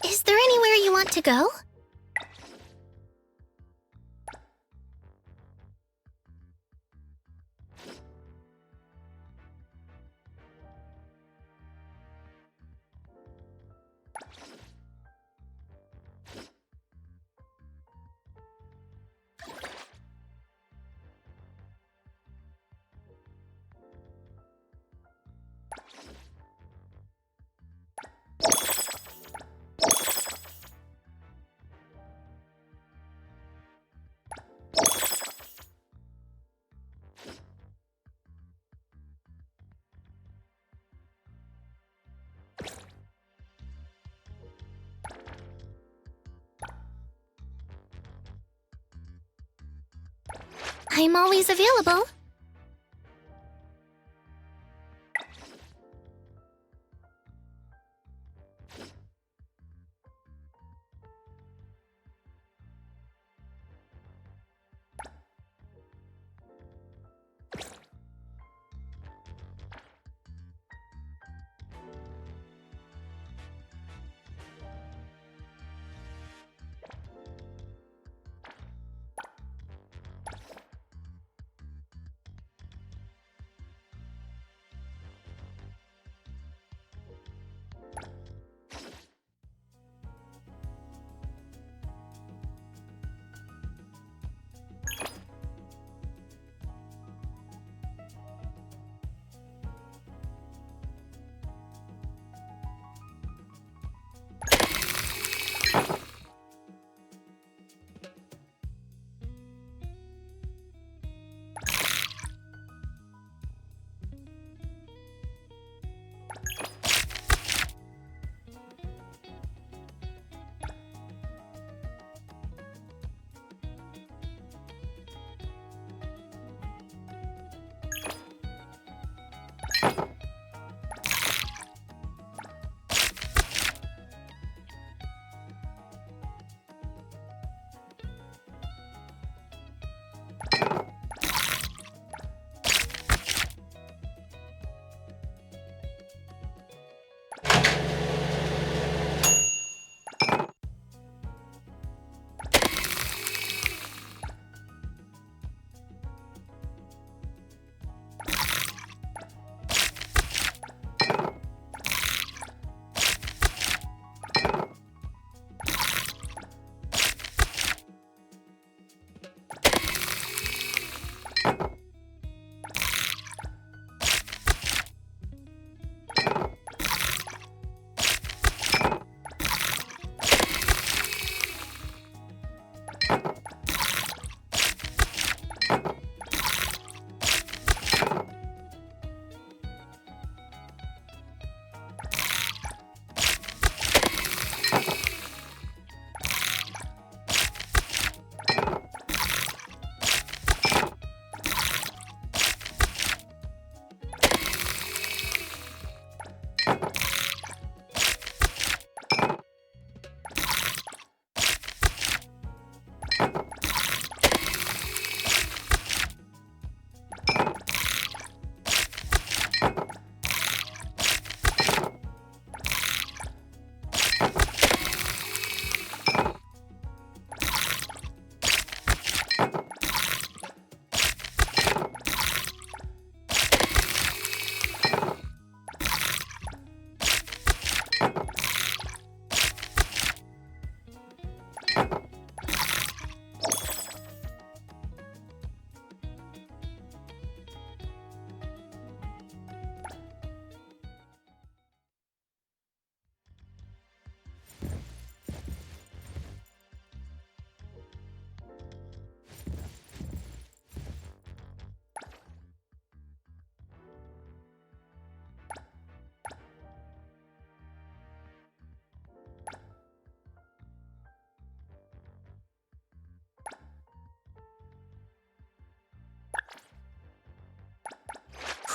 Is there anywhere you want to go? I'm always available.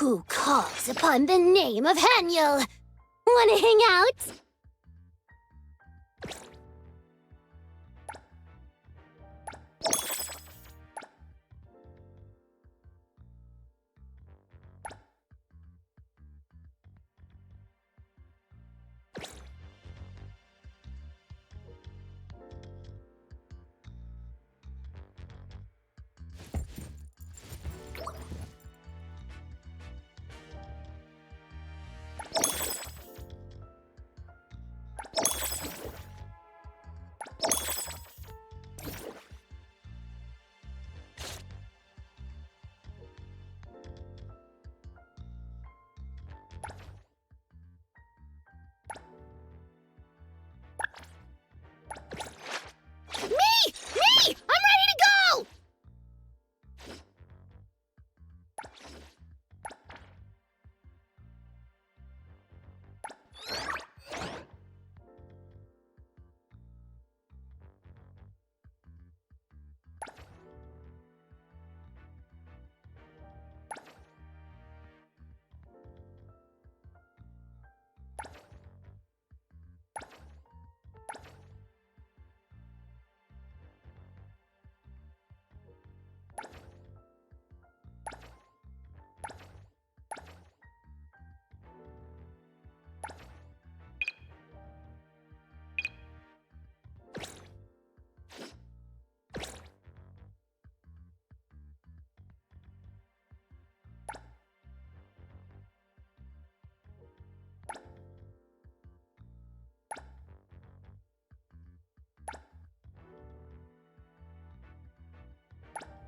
Who calls upon the name of Haniel? Wanna hang out?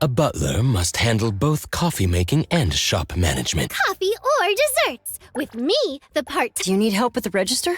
A butler must handle both coffee making and shop management. Coffee or desserts. With me, the part. Do you need help with the register?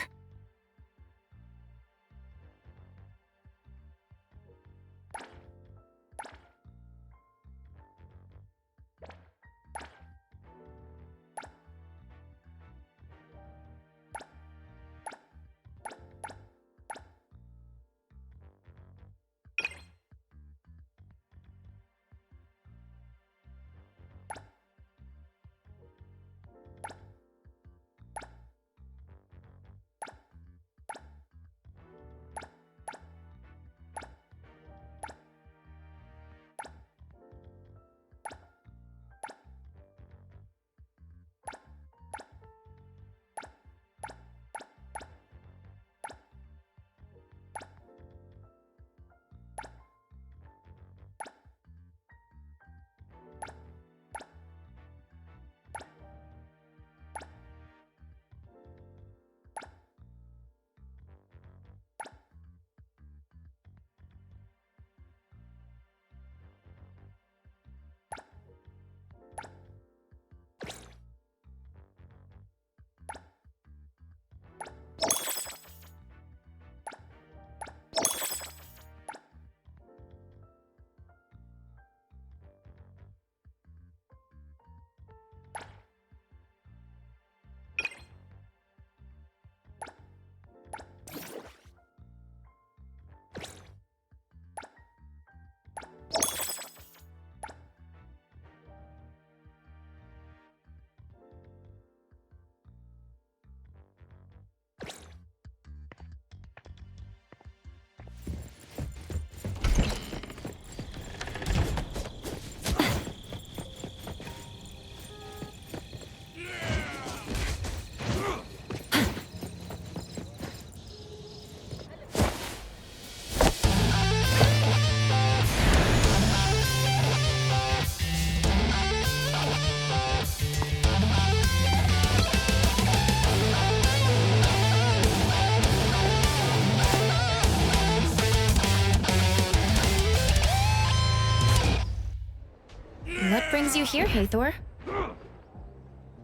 What brings you here, Hathor?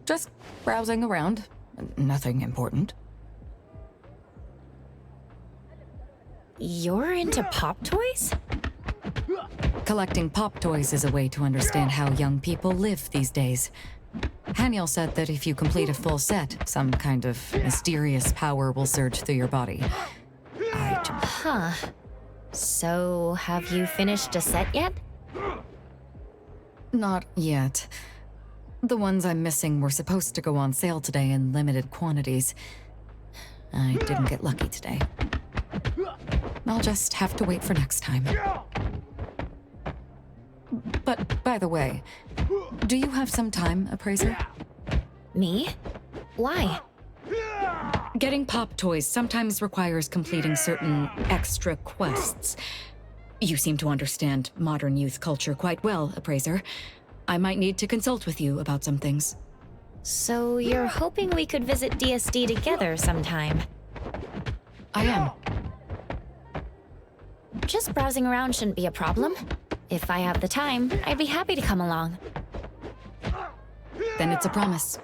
Just browsing around. Nothing important. You're into pop toys? Collecting pop toys is a way to understand how young people live these days. Haniel said that if you complete a full set, some kind of mysterious power will surge through your body. Huh. So, have you finished a set yet? Not yet. The ones I'm missing were supposed to go on sale today in limited quantities. I didn't get lucky today. I'll just have to wait for next time. But, by the way, do you have some time, Appraiser? Me? Why? Getting pop toys sometimes requires completing certain extra quests. You seem to understand modern youth culture quite well, Appraiser. I might need to consult with you about some things. So, you're hoping we could visit DSD together sometime? I am. Just browsing around shouldn't be a problem. If I have the time, I'd be happy to come along. Then it's a promise.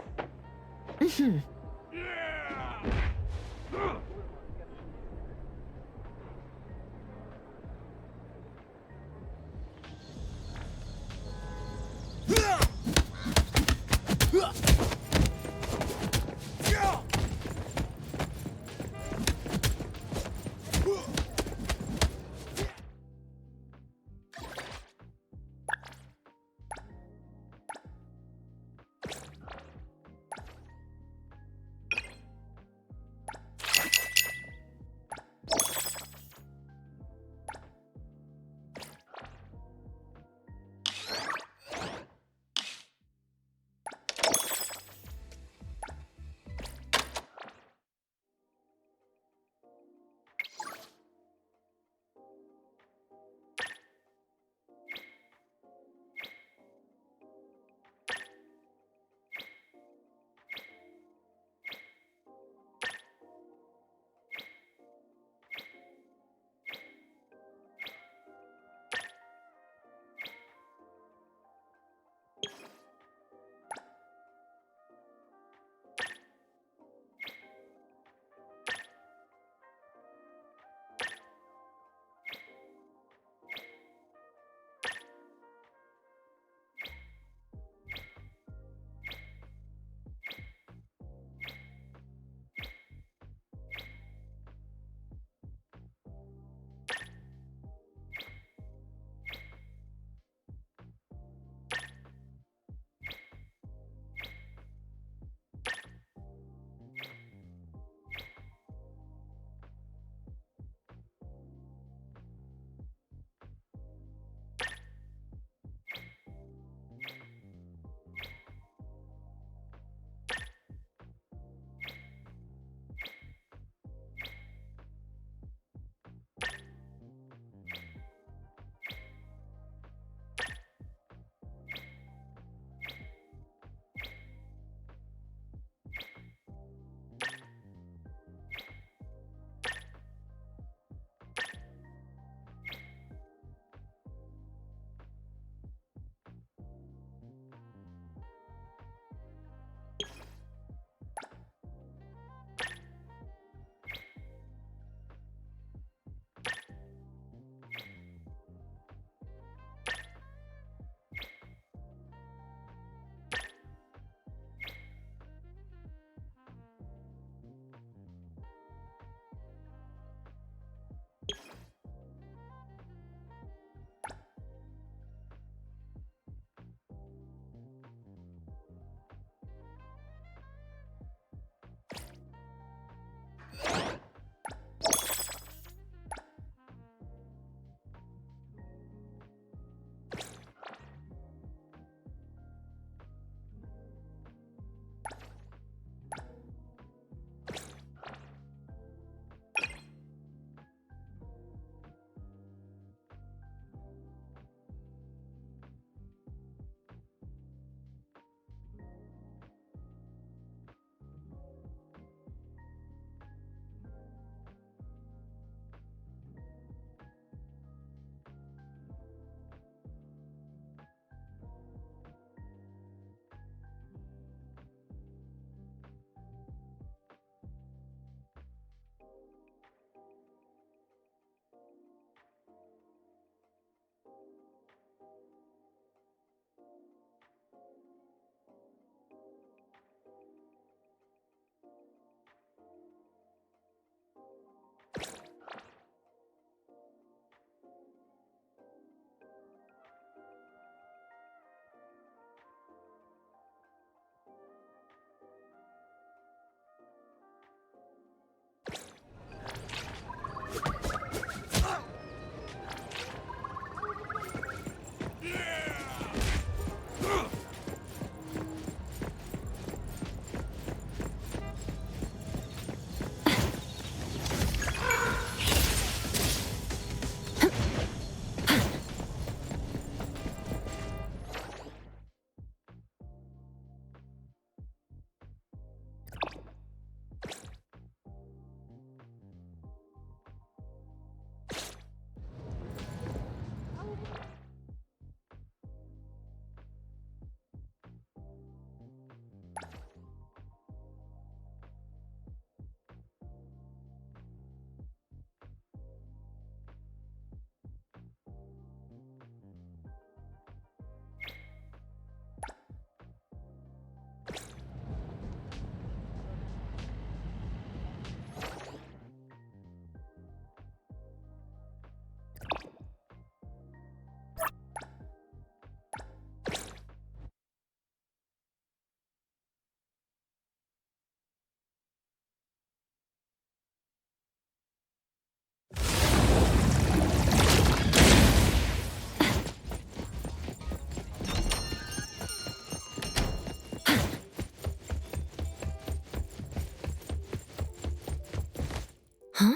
Huh?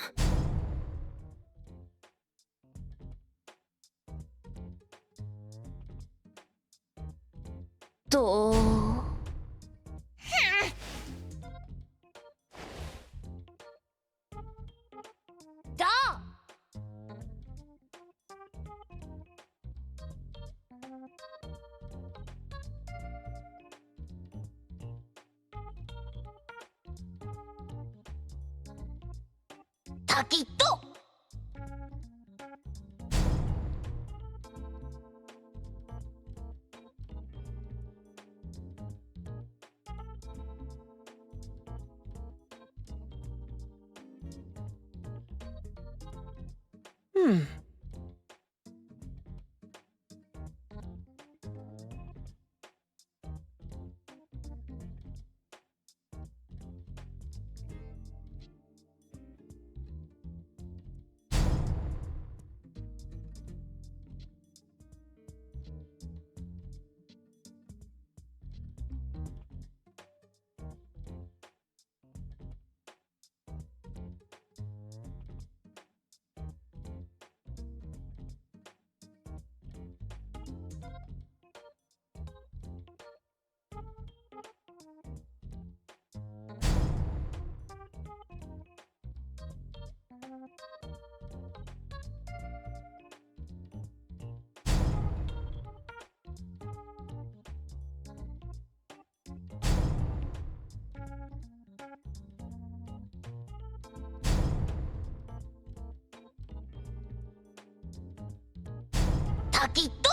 Taquito. Taquito.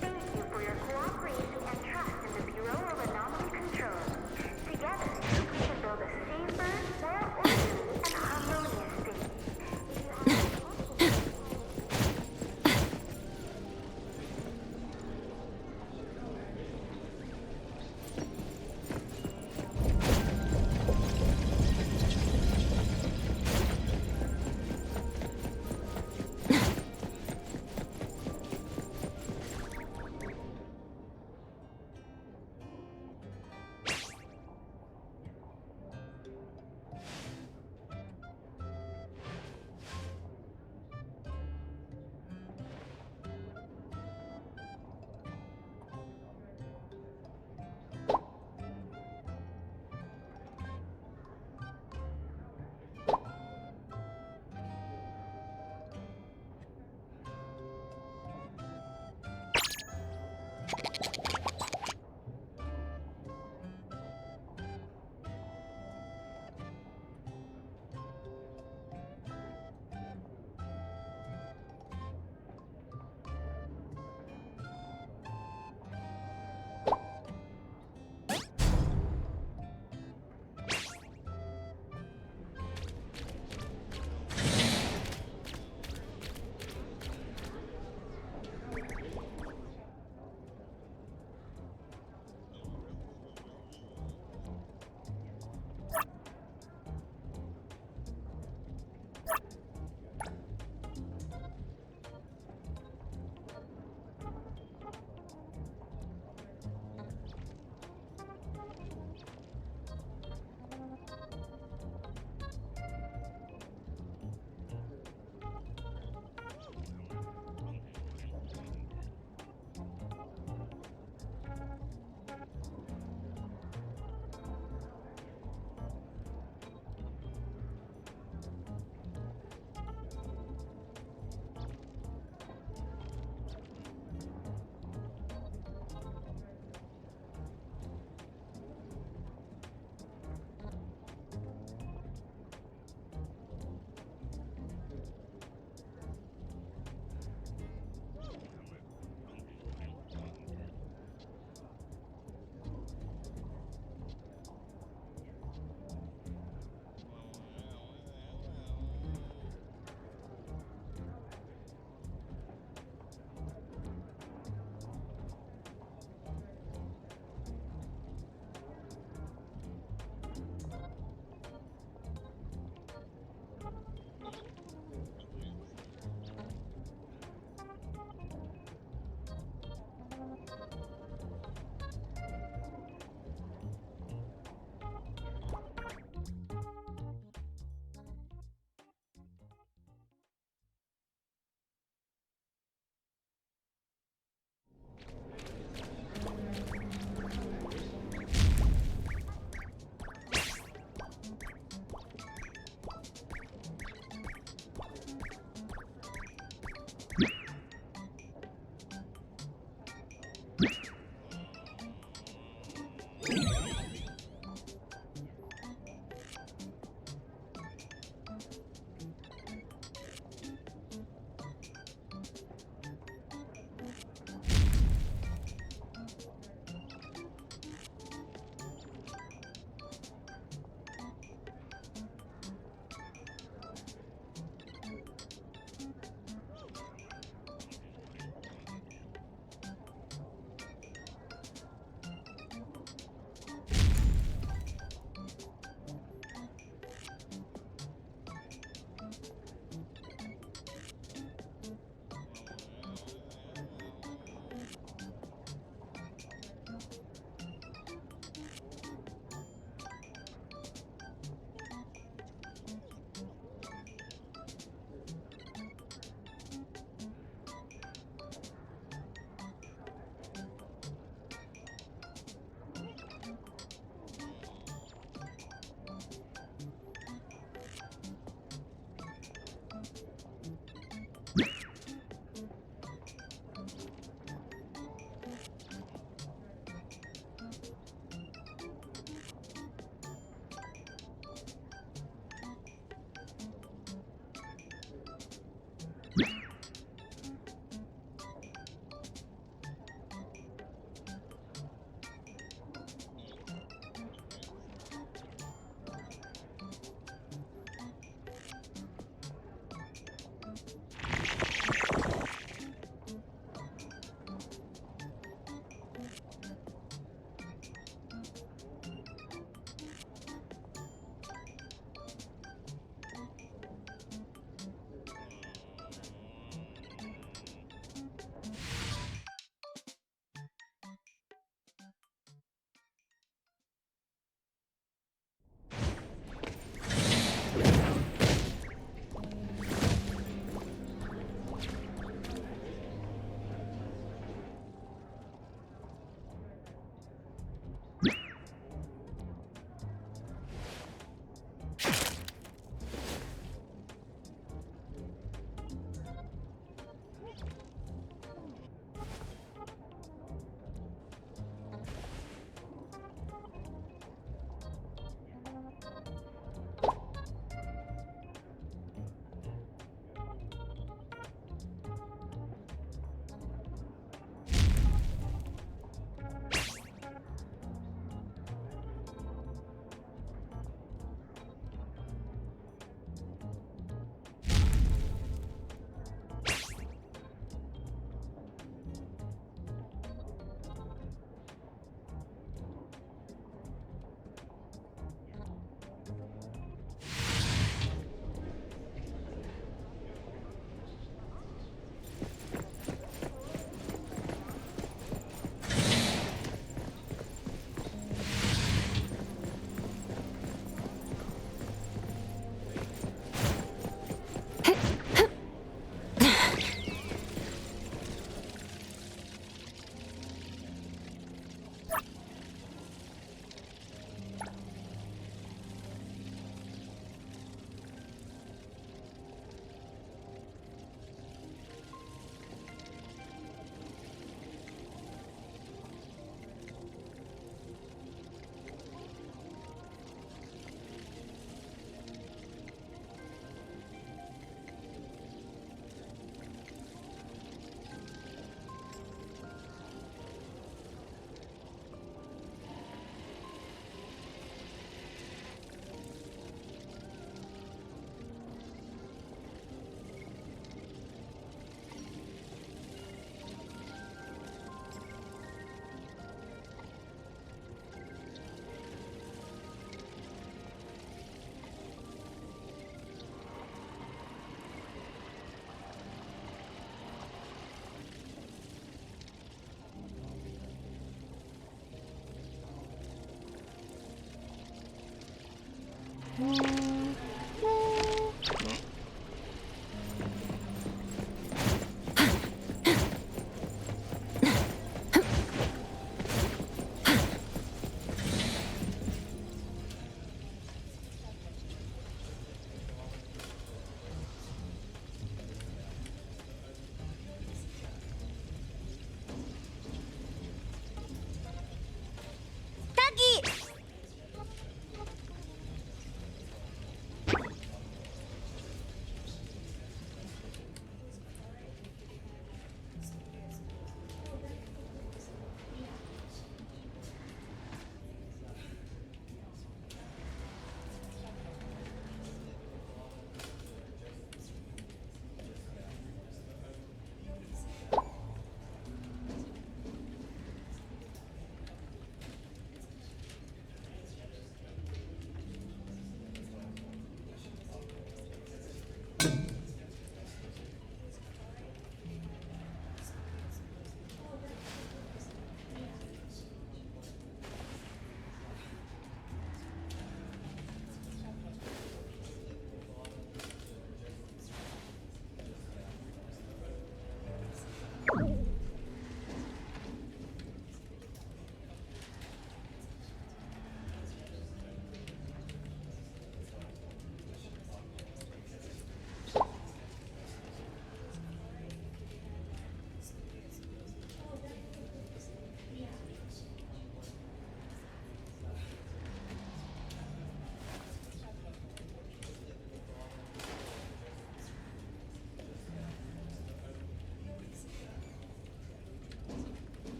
Thank you for your cooperation and trust in the Bureau of Anomaly Control.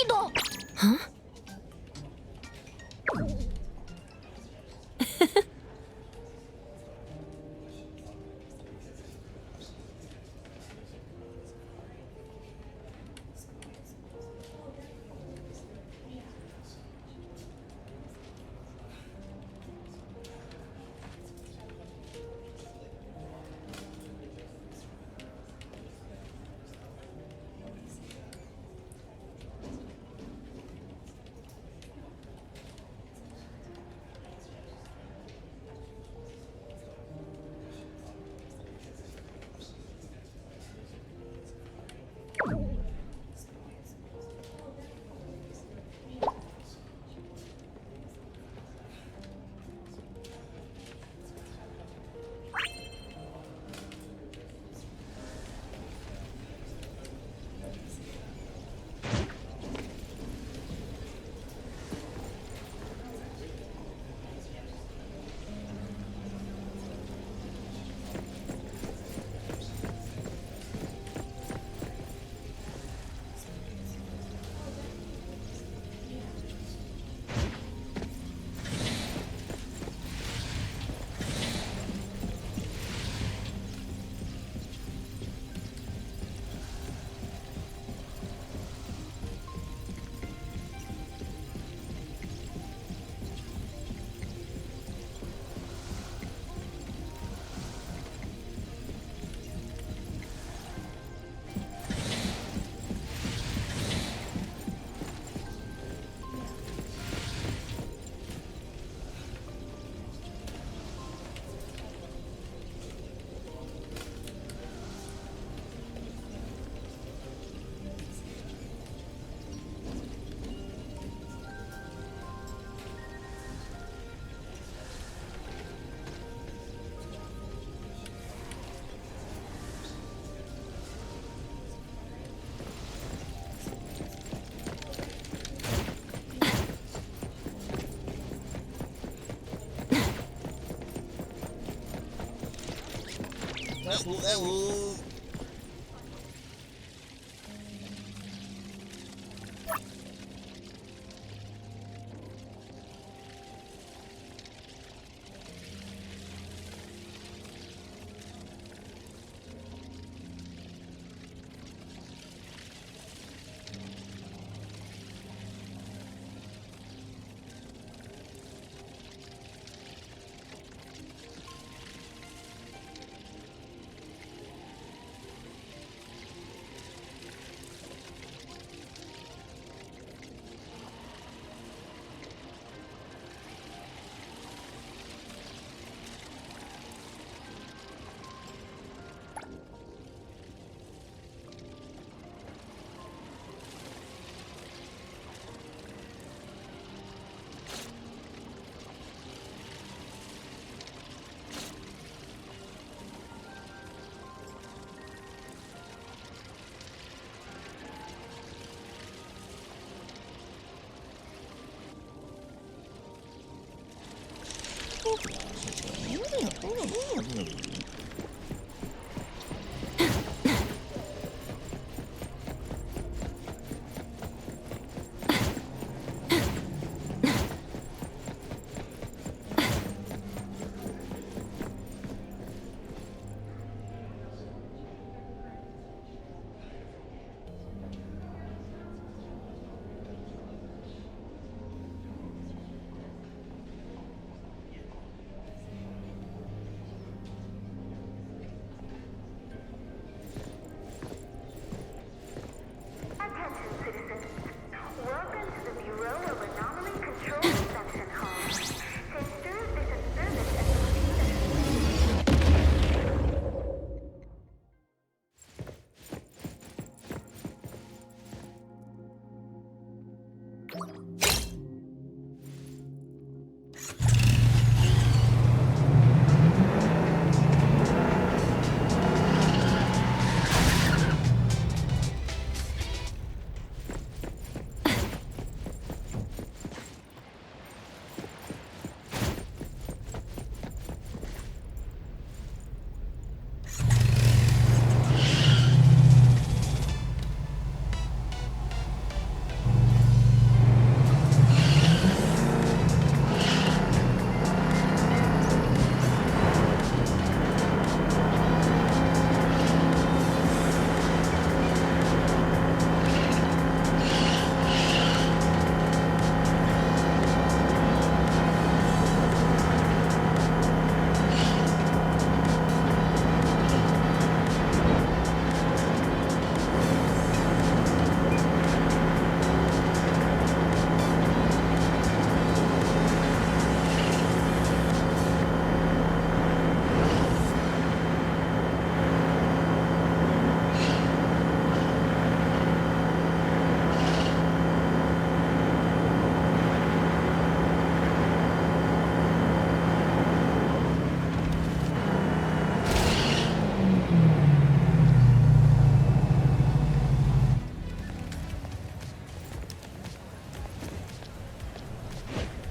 여기도.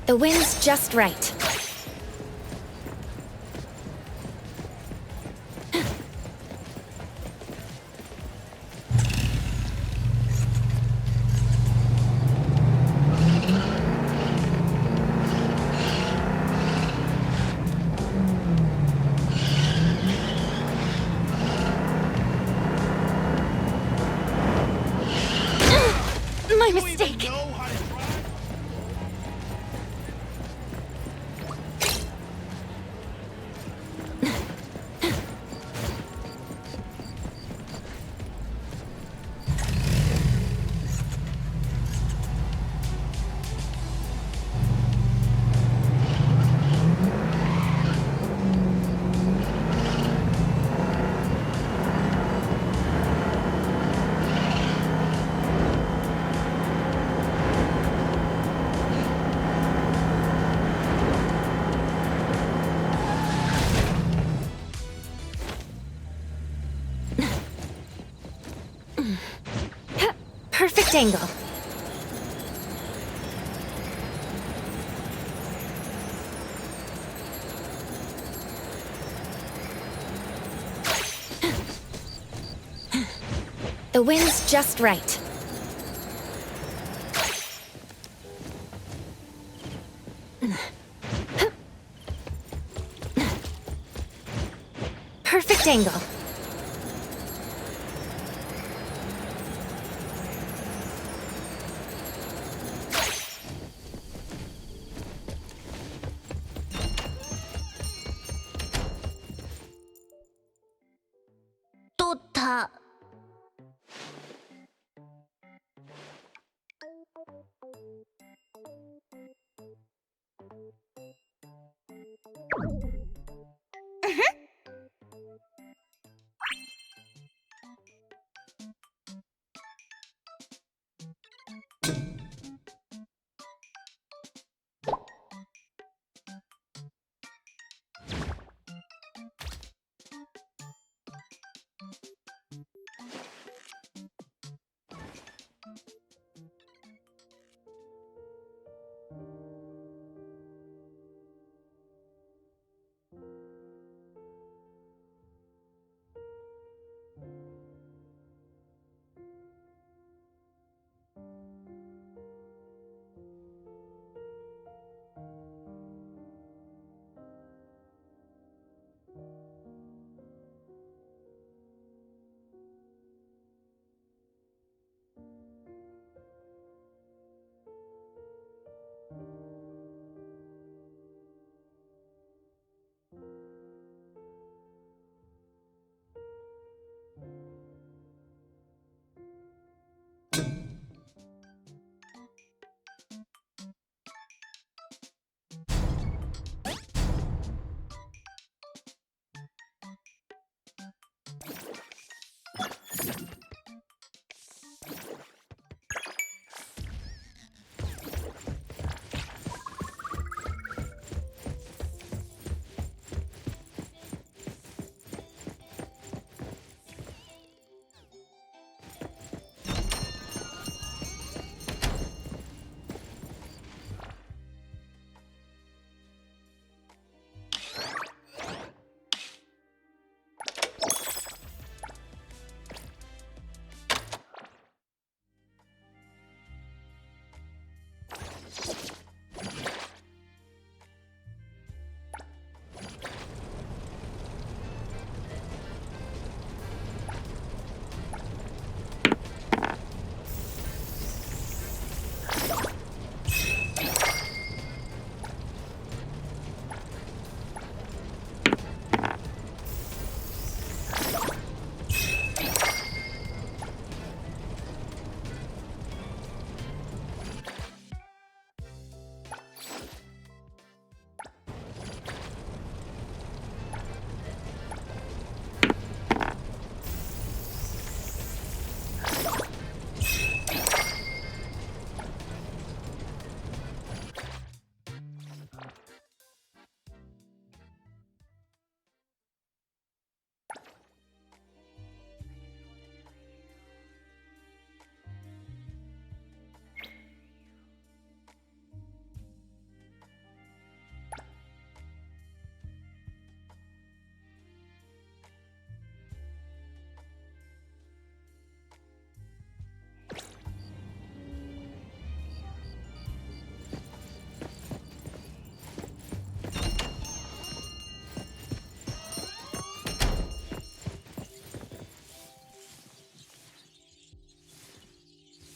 The wind's just right. My mistake. Perfect angle. The wind's just right. Perfect angle. Tota.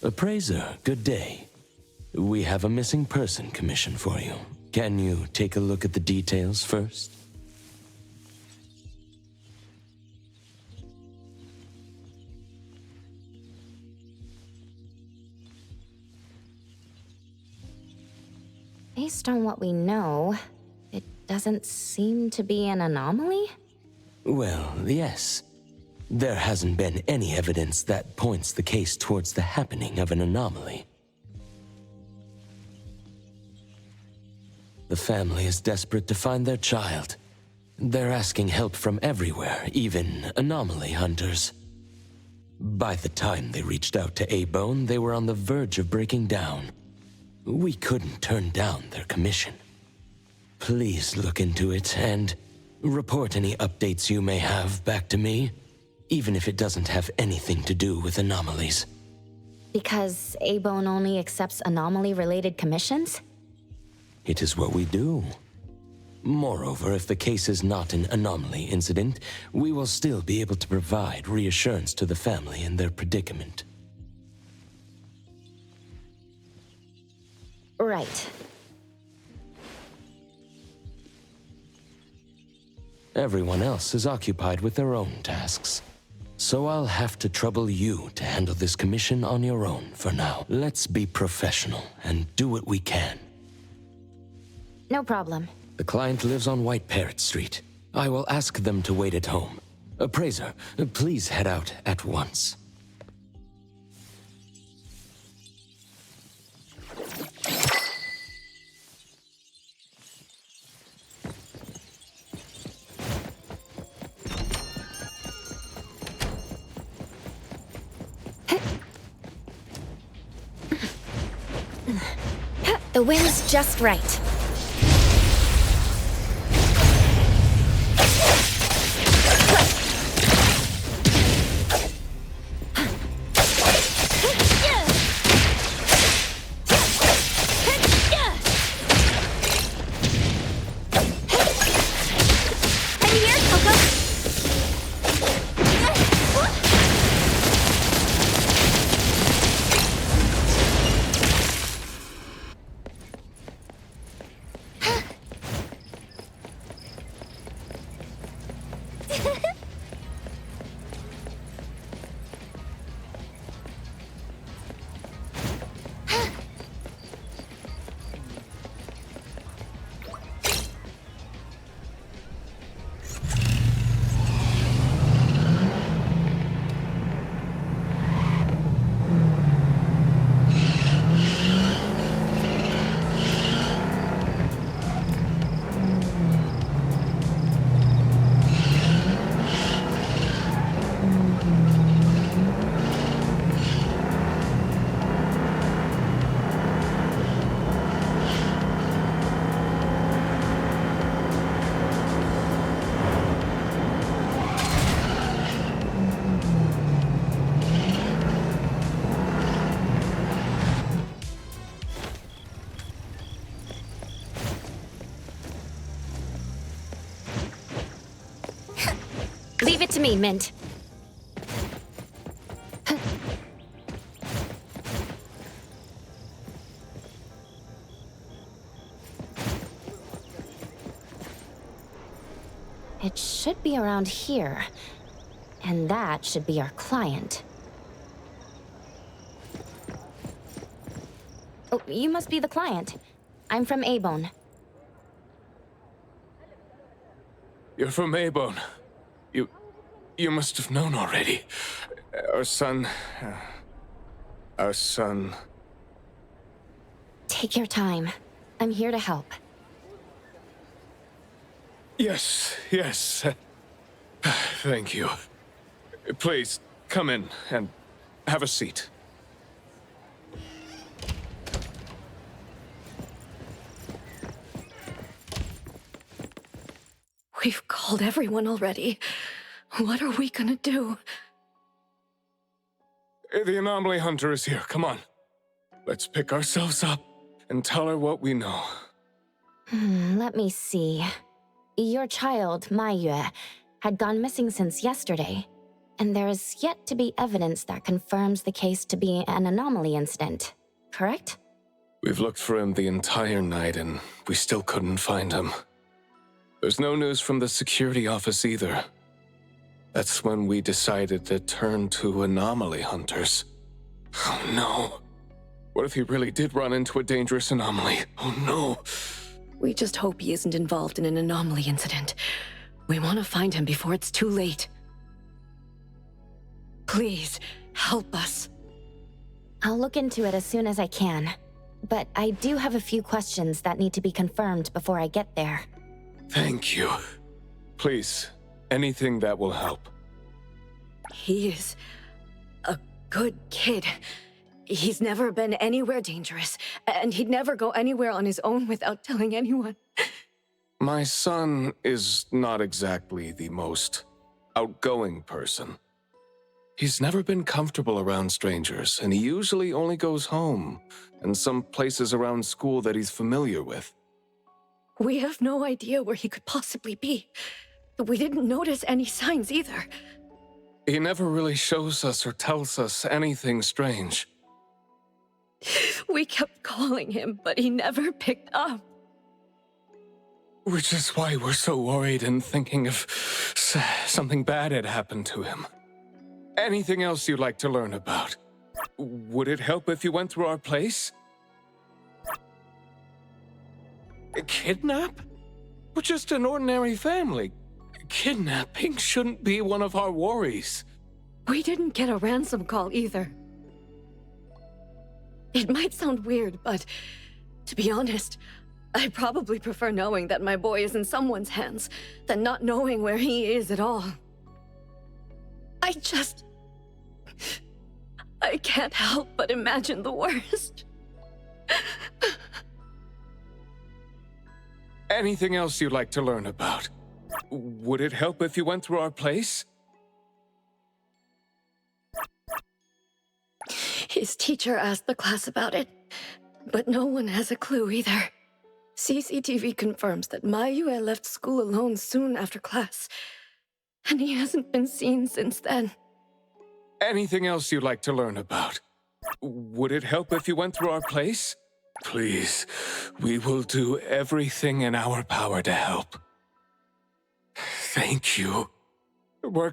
Appraiser, good day. We have a missing person commission for you. Can you take a look at the details first? Based on what we know, it doesn't seem to be an anomaly? Well, yes. There hasn't been any evidence that points the case towards the happening of an anomaly. The family is desperate to find their child. They're asking help from everywhere, even anomaly hunters. By the time they reached out to A-Bone, they were on the verge of breaking down. We couldn't turn down their commission. Please look into it and report any updates you may have back to me, even if it doesn't have anything to do with anomalies. Because A-Bone only accepts anomaly-related commissions? It is what we do. Moreover, if the case is not an anomaly incident, we will still be able to provide reassurance to the family in their predicament. Right. Everyone else is occupied with their own tasks. So I'll have to trouble you to handle this commission on your own for now. Let's be professional and do what we can. No problem. The client lives on White Parrot Street. I will ask them to wait at home. Appraiser, please head out at once. The wind's just right. Leave it to me, Mint. It should be around here. And that should be our client. Oh, you must be the client. I'm from A-Bone. You're from A-Bone. You must have known already. Our son... Take your time. I'm here to help. Yes. Thank you. Please, come in and have a seat. We've called everyone already. What are we gonna do? The anomaly hunter is here. Come on. Let's pick ourselves up and tell her what we know. Let me see. Your child, Maiyue, had gone missing since yesterday. And there is yet to be evidence that confirms the case to be an anomaly incident, correct? We've looked for him the entire night and we still couldn't find him. There's no news from the security office either. That's when we decided to turn to anomaly hunters. Oh no. What if he really did run into a dangerous anomaly? Oh no. We just hope he isn't involved in an anomaly incident. We want to find him before it's too late. Please, help us. I'll look into it as soon as I can. But I do have a few questions that need to be confirmed before I get there. Thank you. Please, anything that will help. He is a good kid. He's never been anywhere dangerous, and he'd never go anywhere on his own without telling anyone. My son is not exactly the most outgoing person. He's never been comfortable around strangers, and he usually only goes home and some places around school that he's familiar with. We have no idea where he could possibly be. We didn't notice any signs either. He never really shows us or tells us anything strange. We kept calling him, but he never picked up. Which is why we're so worried and thinking of something bad had happened to him. Anything else you'd like to learn about? Would it help if you went through our place? A kidnap? We're just an ordinary family. Kidnapping shouldn't be one of our worries. We didn't get a ransom call either. It might sound weird, but to be honest, I probably prefer knowing that my boy is in someone's hands than not knowing where he is at all. I can't help but imagine the worst. Anything else you'd like to learn about? Would it help if you went through our place? His teacher asked the class about it, but no one has a clue either. CCTV confirms that Mayue left school alone soon after class, and he hasn't been seen since then. Anything else you'd like to learn about? Would it help if you went through our place? Please, we will do everything in our power to help. Thank you. We're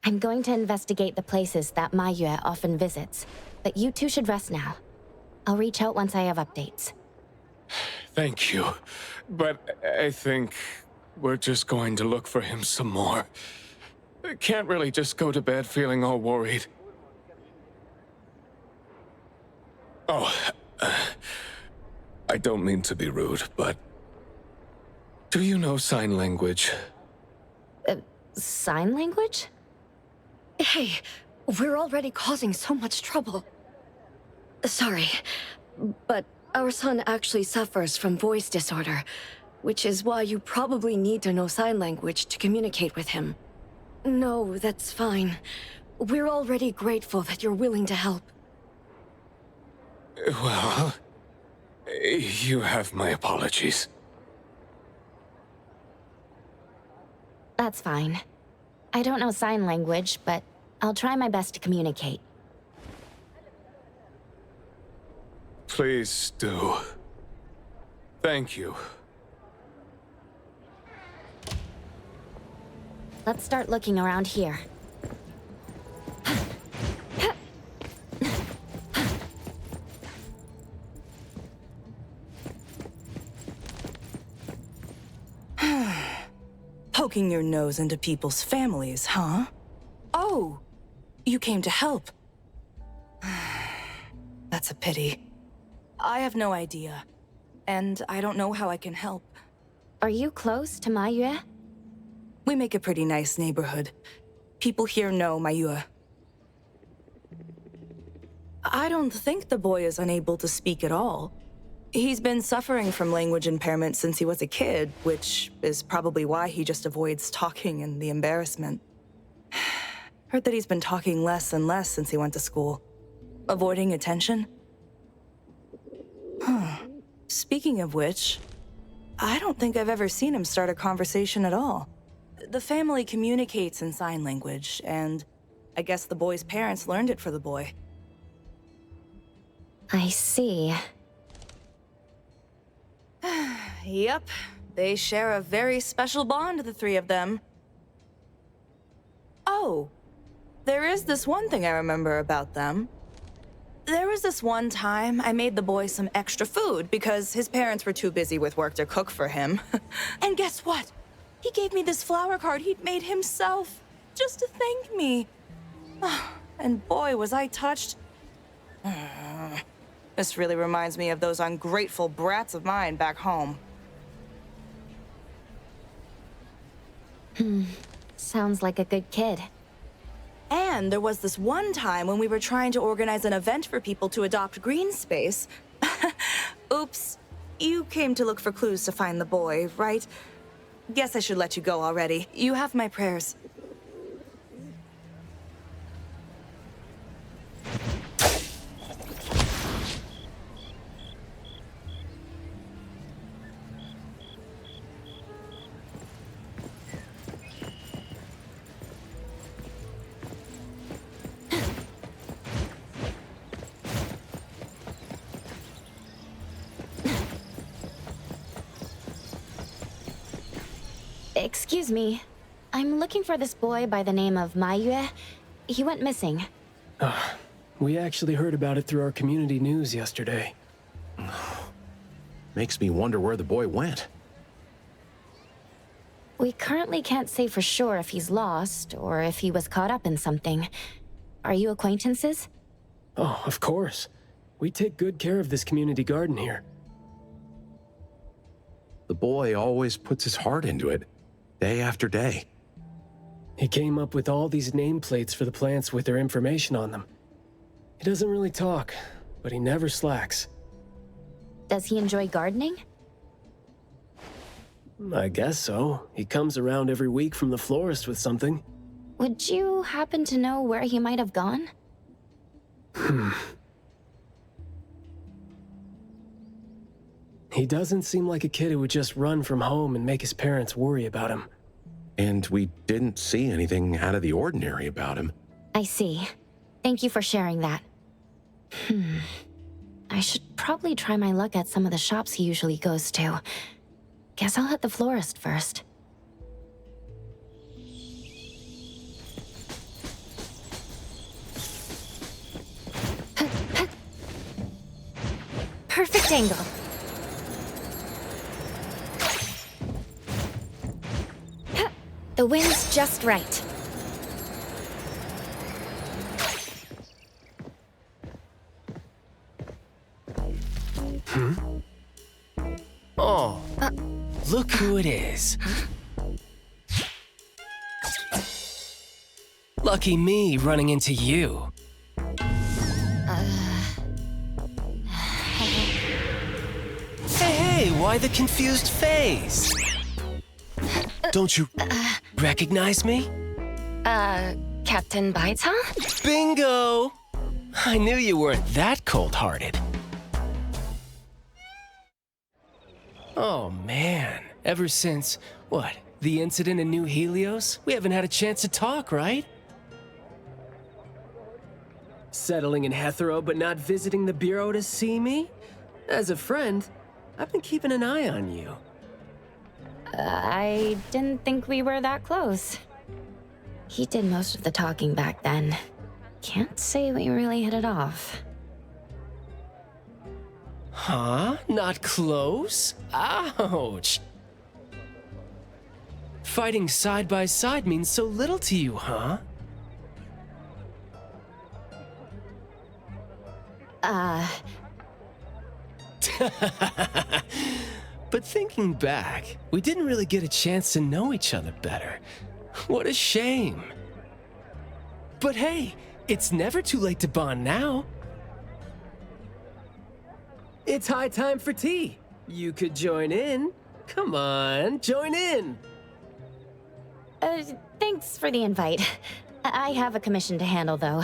I'm going to investigate the places that Mayue often visits, but you two should rest now. I'll reach out once I have updates. Thank you. But I think we're just going to look for him some more. I can't really just go to bed feeling all worried. Oh, I don't mean to be rude, but do you know sign language? Sign language? Hey, we're already causing so much trouble. Sorry, but our son actually suffers from voice disorder, which is why you probably need to know sign language to communicate with him. No, that's fine. We're already grateful that you're willing to help. Well, You have my apologies. That's fine. I don't know sign language, but I'll try my best to communicate. Please do. Thank you. Let's start looking around here. Poking your nose into people's families, huh? Oh, you came to help. That's a pity. I have no idea, and I don't know how I can help. Are you close to Mayue? We make a pretty nice neighborhood. People here know Mayue. I don't think the boy is unable to speak at all. He's been suffering from language impairment since he was a kid, which is probably why he just avoids talking and the embarrassment. Heard that he's been talking less and less since he went to school. Avoiding attention? Speaking of which, I don't think I've ever seen him start a conversation at all. The family communicates in sign language, and I guess the boy's parents learned it for the boy. I see. Yep, they share a very special bond, the three of them. Oh, there is this one thing I remember about them. There was this one time I made the boy some extra food because his parents were too busy with work to cook for him. And guess what? He gave me this flower card he'd made himself, just to thank me. And boy, was I touched. This really reminds me of those ungrateful brats of mine back home. Sounds like a good kid. And there was this one time when we were trying to organize an event for people to adopt green space. Oops, you came to look for clues to find the boy, right? Guess I should let you go already. You have my prayers. Excuse me. I'm looking for this boy by the name of Mayue. He went missing. We actually heard about it through our community news yesterday. Makes me wonder where the boy went. We currently can't say for sure if he's lost or if he was caught up in something. Are you acquaintances? Oh, of course. We take good care of this community garden here. The boy always puts his heart into it, day after day. He came up with all these nameplates for the plants with their information on them. He doesn't really talk, but he never slacks. Does he enjoy gardening? I guess so. He comes around every week from the florist with something. Would you happen to know where he might have gone? He doesn't seem like a kid who would just run from home and make his parents worry about him. And we didn't see anything out of the ordinary about him. I see. Thank you for sharing that. I should probably try my luck at some of the shops he usually goes to. Guess I'll hit the florist first. Perfect angle. The wind's just right. Oh, look who it is. Lucky me running into you. Hey, why the confused face? Don't you recognize me? Captain Baita? Bingo! I knew you weren't that cold-hearted. Oh man, ever since, what, the incident in New Helios? We haven't had a chance to talk, right? Settling in Hetero but not visiting the Bureau to see me? As a friend, I've been keeping an eye on you. I didn't think we were that close. He did most of the talking back then. Can't say we really hit it off. Huh? Not close? Ouch! Fighting side by side means so little to you, huh? But thinking back, we didn't really get a chance to know each other better. What a shame. But hey, it's never too late to bond now. It's high time for tea. You could join in. Come on, join in. Thanks for the invite. I have a commission to handle, though.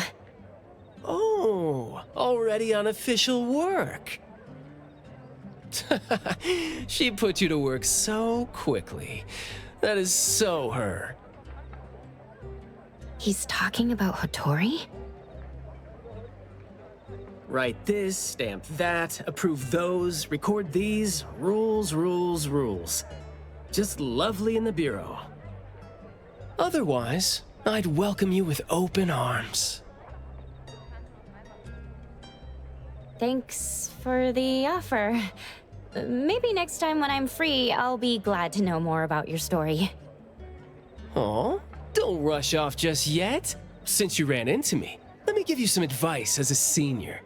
Oh, already on official work. She put you to work so quickly. That is so her. He's talking about Hotori? Write this, stamp that, approve those, record these, rules, rules, rules. Just lovely in the Bureau. Otherwise, I'd welcome you with open arms. Thanks for the offer. Maybe next time when I'm free, I'll be glad to know more about your story. Aw, don't rush off just yet. Since you ran into me, let me give you some advice as a senior.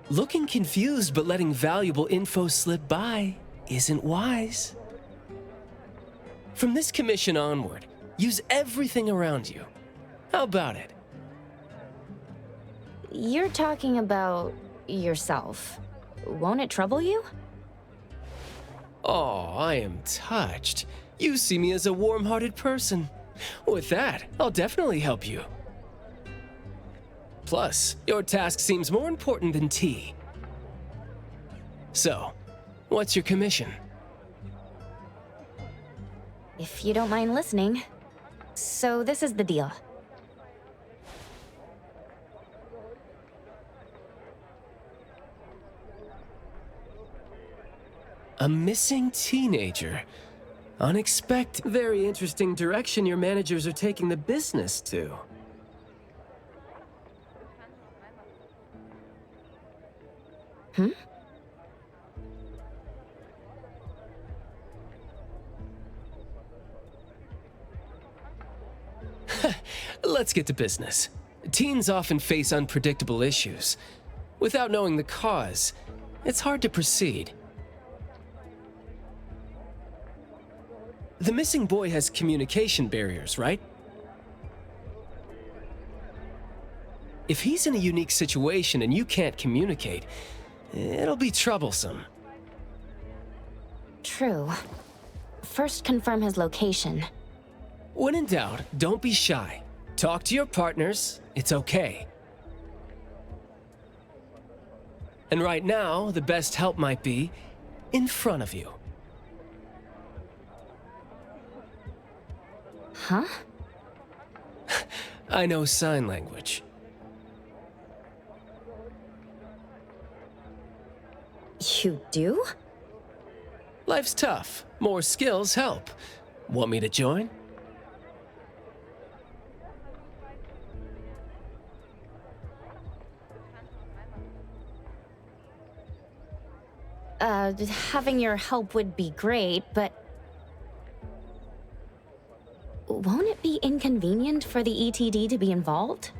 Looking confused but letting valuable info slip by isn't wise. From this commission onward, use everything around you. How about it? You're talking about yourself. Won't it trouble you? Oh, I am touched. You see me as a warm-hearted person. With that, I'll definitely help you. Plus, your task seems more important than tea. So, what's your commission? If you don't mind listening. So this is the deal. A missing teenager. Unexpected. Very interesting direction your managers are taking the business to. Hmm? Let's get to business. Teens often face unpredictable issues. Without knowing the cause, it's hard to proceed. The missing boy has communication barriers, right? If he's in a unique situation and you can't communicate, it'll be troublesome. True. First confirm his location. When in doubt, don't be shy. Talk to your partners, it's okay. And right now, the best help might be in front of you. Huh? I know sign language. You do? Life's tough. More skills help. Want me to join? Having your help would be great, but... won't it be inconvenient for the ETD to be involved?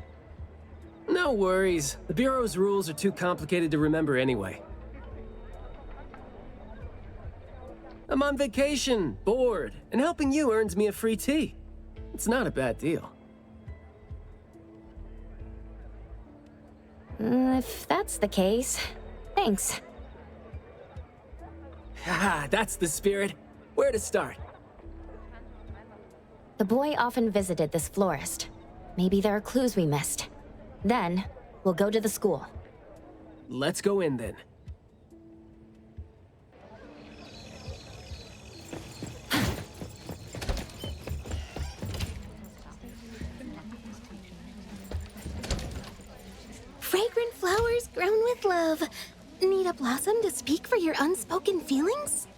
No worries. The Bureau's rules are too complicated to remember anyway. I'm on vacation, bored, and helping you earns me a free tea. It's not a bad deal. If that's the case, thanks. Haha, that's the spirit. Where to start? The boy often visited this florist. Maybe there are clues we missed. Then, we'll go to the school. Let's go in then. grown with love. Need a blossom to speak for your unspoken feelings?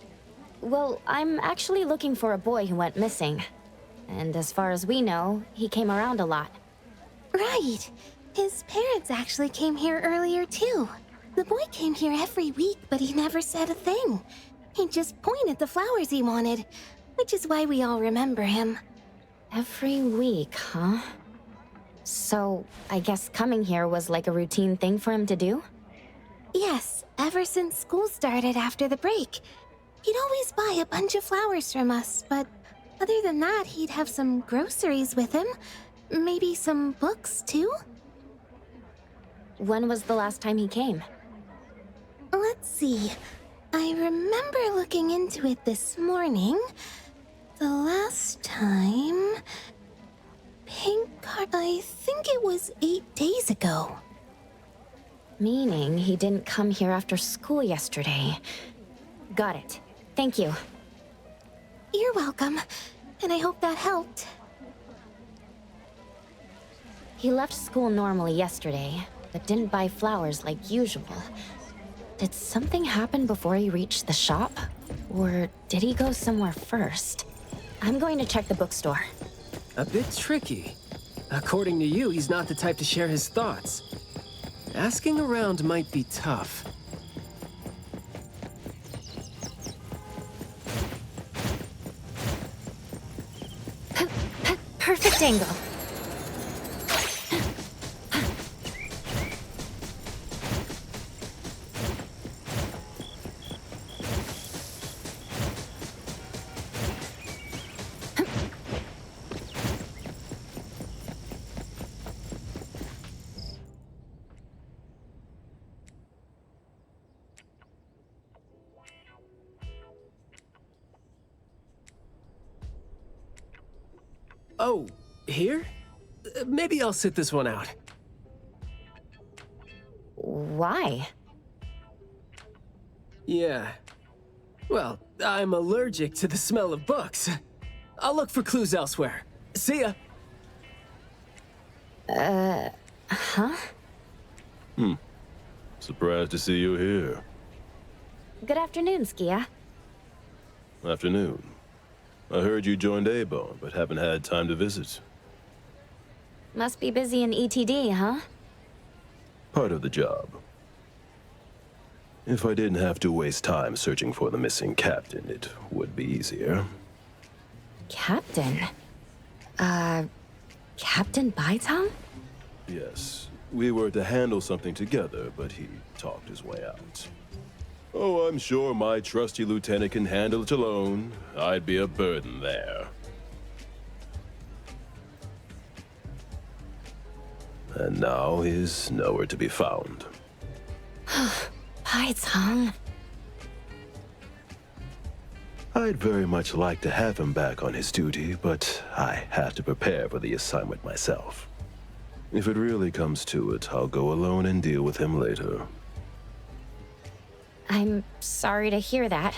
Well, I'm actually looking for a boy who went missing. And as far as we know, he came around a lot. Right. His parents actually came here earlier, too. The boy came here every week, but he never said a thing. He just pointed the flowers he wanted, which is why we all remember him. Every week, huh? So, I guess coming here was like a routine thing for him to do? Yes, ever since school started after the break. He'd always buy a bunch of flowers from us, but other than that, he'd have some groceries with him. Maybe some books, too? When was the last time he came? Let's see. I remember looking into it this morning. The last time... Pink card... I think it was 8 days ago. Meaning he didn't come here after school yesterday. Got it. Thank you. You're welcome. And I hope that helped. He left school normally yesterday, but didn't buy flowers like usual. Did something happen before he reached the shop? Or did he go somewhere first? I'm going to check the bookstore. A bit tricky. According to you, he's not the type to share his thoughts. Asking around might be tough. Perfect angle. Oh, here? Maybe I'll sit this one out. Why? Yeah. Well, I'm allergic to the smell of books. I'll look for clues elsewhere. See ya! Huh? Surprised to see you here. Good afternoon, Skia. Afternoon. I heard you joined A-Bone, but haven't had time to visit. Must be busy in ETD, huh? Part of the job. If I didn't have to waste time searching for the missing captain, it would be easier. Captain? Captain Baitang? Yes, we were to handle something together, but he talked his way out. Oh, I'm sure my trusty lieutenant can handle it alone. I'd be a burden there. And now he's nowhere to be found. Baitang. I'd very much like to have him back on his duty, but I have to prepare for the assignment myself. If it really comes to it, I'll go alone and deal with him later. I'm sorry to hear that.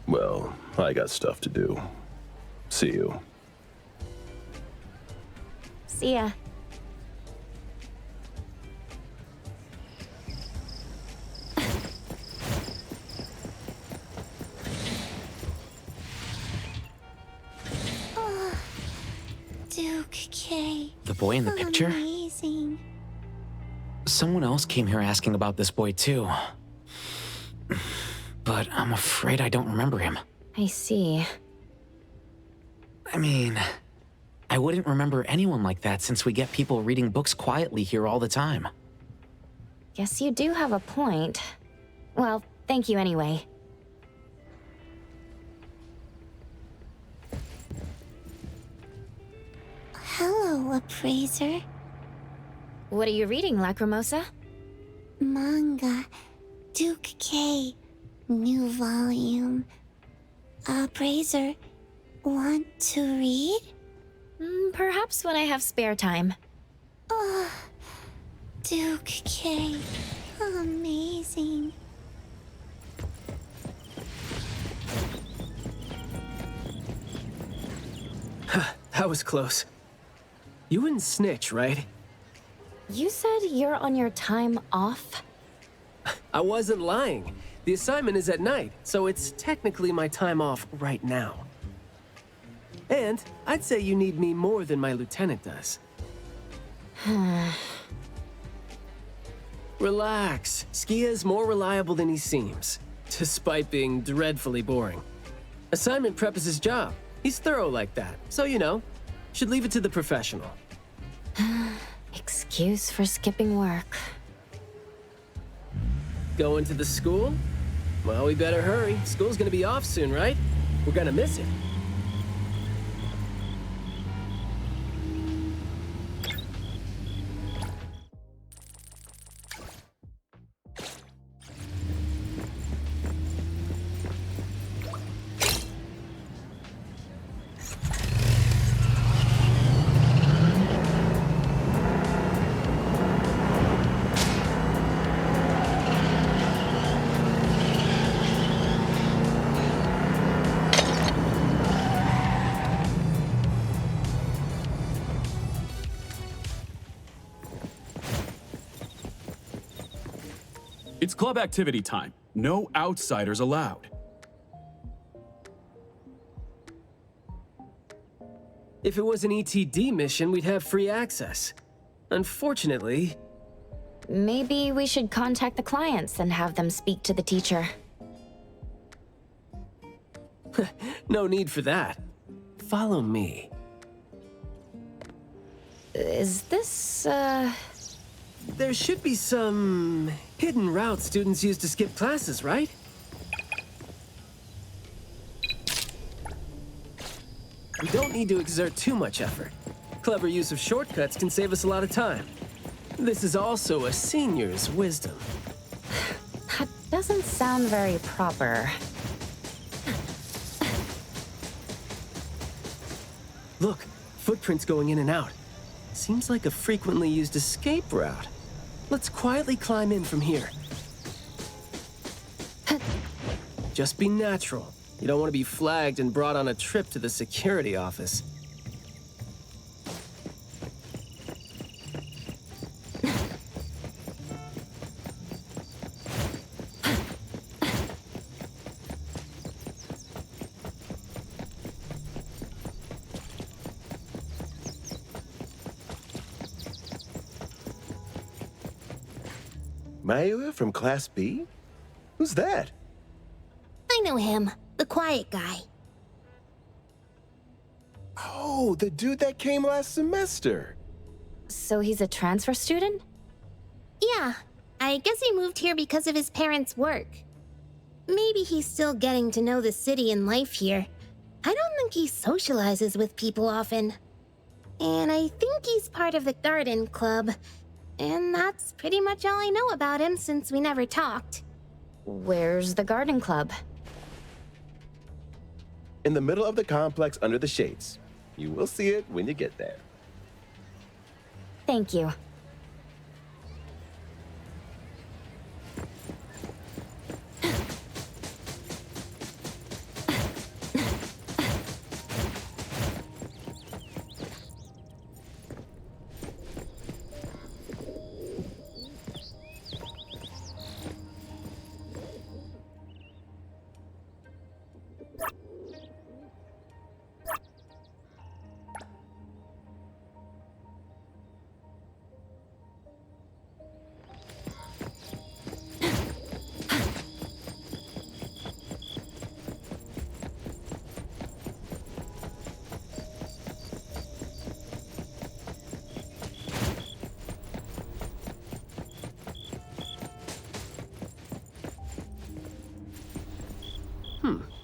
Well, I got stuff to do. See you. See ya. Duke K. The boy in the picture? Amazing. Someone else came here asking about this boy too. But I'm afraid I don't remember him. I see. I mean, I wouldn't remember anyone like that since we get people reading books quietly here all the time. Guess you do have a point. Well, thank you anyway. Hello, appraiser. What are you reading, Lacrimosa? Manga. Duke K. New volume. Appraiser, want to read? Perhaps when I have spare time. Oh, Duke K. Amazing. That was close. You wouldn't snitch, right? You said you're on your time off? I wasn't lying. The assignment is at night, so it's technically my time off right now. And I'd say you need me more than my lieutenant does. Relax. Skia is more reliable than he seems, despite being dreadfully boring. Assignment prep is his job. He's thorough like that, so you know, should leave it to the professional. Excuse for skipping work. Going to the school? Well, we better hurry. School's gonna be off soon, right? We're gonna miss it. It's club activity time. No outsiders allowed. If it was an ETD mission, we'd have free access. Unfortunately... Maybe we should contact the clients and have them speak to the teacher. No need for that. Follow me. Is this, There should be some hidden route students use to skip classes, right? We don't need to exert too much effort. Clever use of shortcuts can save us a lot of time. This is also a senior's wisdom. That doesn't sound very proper. Look, footprints going in and out. Seems like a frequently used escape route. Let's quietly climb in from here. Just be natural. You don't want to be flagged and brought on a trip to the security office. Mayua from Class B? Who's that? I know him, the quiet guy. Oh, the dude that came last semester. So he's a transfer student? Yeah, I guess he moved here because of his parents' work. Maybe he's still getting to know the city and life here. I don't think he socializes with people often. And I think he's part of the garden club. And that's pretty much all I know about him since we never talked. Where's the garden club? In the middle of the complex under the shades. You will see it when you get there. Thank you.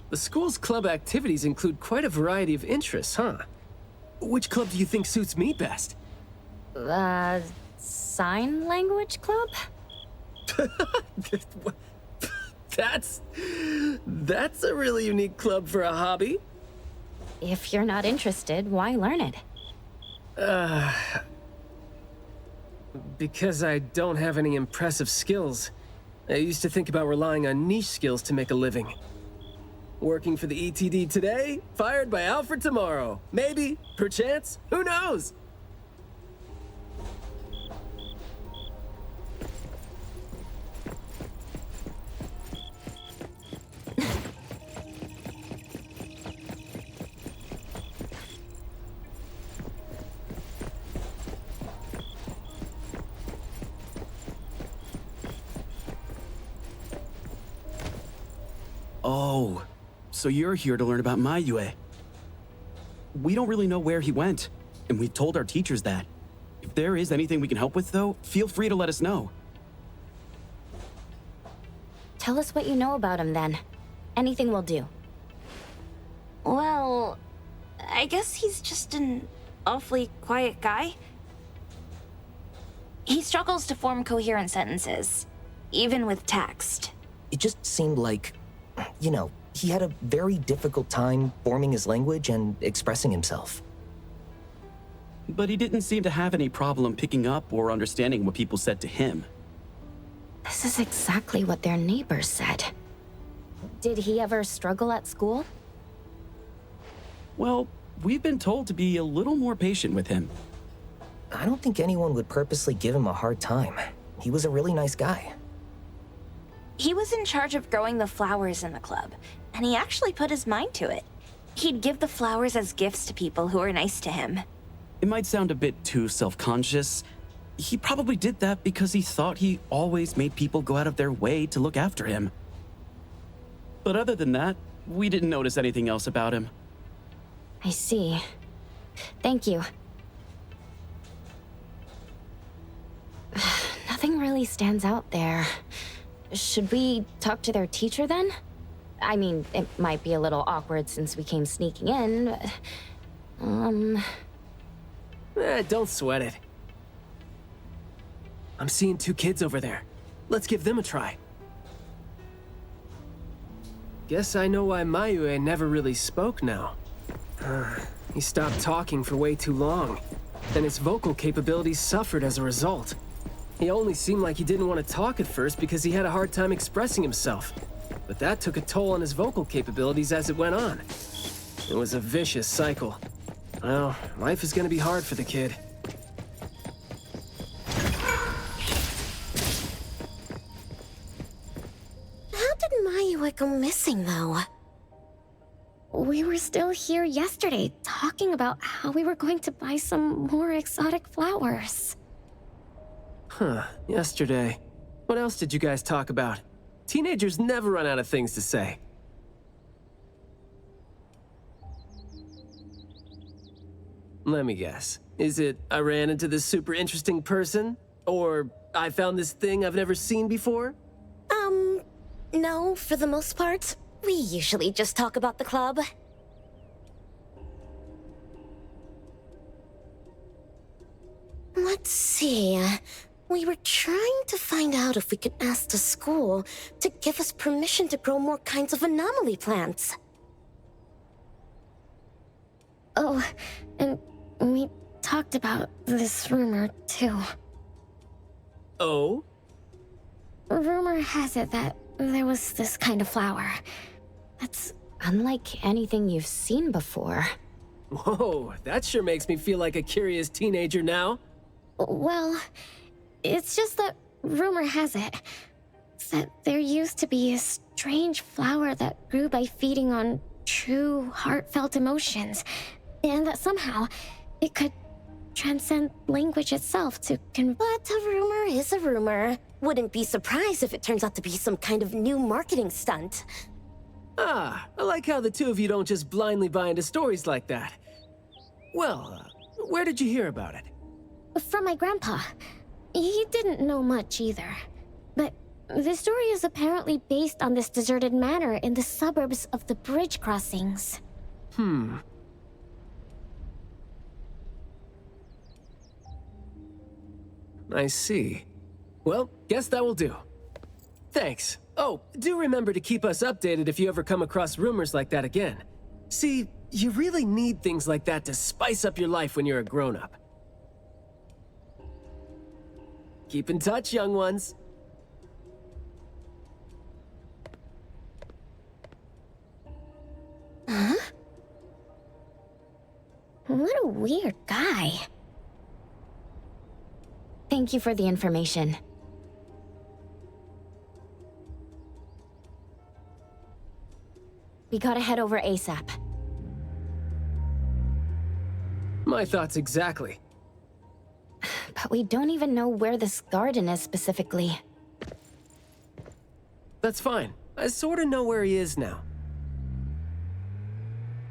The school's club activities include quite a variety of interests, huh? Which club do you think suits me best? Sign language club? That's a really unique club for a hobby. If you're not interested, why learn it? Because I don't have any impressive skills. I used to think about relying on niche skills to make a living. Working for the ETD today, fired by Alfred tomorrow. Maybe, perchance, who knows? Oh, so you're here to learn about Mayue. We don't really know where he went, and we've told our teachers that. If there is anything we can help with, though, feel free to let us know. Tell us what you know about him, then. Anything will do. Well, I guess he's just an awfully quiet guy. He struggles to form coherent sentences, even with text. It just seemed like, you know, he had a very difficult time forming his language and expressing himself. But he didn't seem to have any problem picking up or understanding what people said to him. This is exactly what their neighbors said. Did he ever struggle at school? Well, we've been told to be a little more patient with him. I don't think anyone would purposely give him a hard time. He was a really nice guy. He was in charge of growing the flowers in the club, and he actually put his mind to it. He'd give the flowers as gifts to people who were nice to him. It might sound a bit too self-conscious. He probably did that because he thought he always made people go out of their way to look after him. But other than that, we didn't notice anything else about him. I see. Thank you. Nothing really stands out there. Should we talk to their teacher then? I mean, it might be a little awkward since we came sneaking in, but... Don't sweat it. I'm seeing 2 kids over there. Let's give them a try. Guess I know why Mayue never really spoke now. He stopped talking for way too long, and his vocal capabilities suffered as a result. He only seemed like he didn't want to talk at first because he had a hard time expressing himself. But that took a toll on his vocal capabilities as it went on. It was a vicious cycle. Well, life is gonna be hard for the kid. How did Mayue go missing, though? We were still here yesterday, talking about how we were going to buy some more exotic flowers. Huh, yesterday. What else did you guys talk about? Teenagers never run out of things to say. Let me guess. Is it, I ran into this super interesting person? Or, I found this thing I've never seen before? No, for the most part. We usually just talk about the club. Let's see. We were trying to find out if we could ask the school to give us permission to grow more kinds of anomaly plants. Oh, and we talked about this rumor, too. Oh? Rumor has it that there was this kind of flower. That's unlike anything you've seen before. Whoa, that sure makes me feel like a curious teenager now. Well, it's just that rumor has it that there used to be a strange flower that grew by feeding on true, heartfelt emotions, and that somehow it could transcend language itself to But a rumor is a rumor. Wouldn't be surprised if it turns out to be some kind of new marketing stunt. Ah, I like how the two of you don't just blindly buy into stories like that. Well, where did you hear about it? From my grandpa. He didn't know much either. But the story is apparently based on this deserted manor in the suburbs of the bridge crossings. I see. Well, guess that will do. Thanks. Oh, do remember to keep us updated if you ever come across rumors like that again. See, you really need things like that to spice up your life when you're a grown-up. Keep in touch, young ones. Huh? What a weird guy. Thank you for the information. We gotta head over ASAP. My thoughts exactly. But we don't even know where this garden is specifically. That's fine. I sorta know where he is now.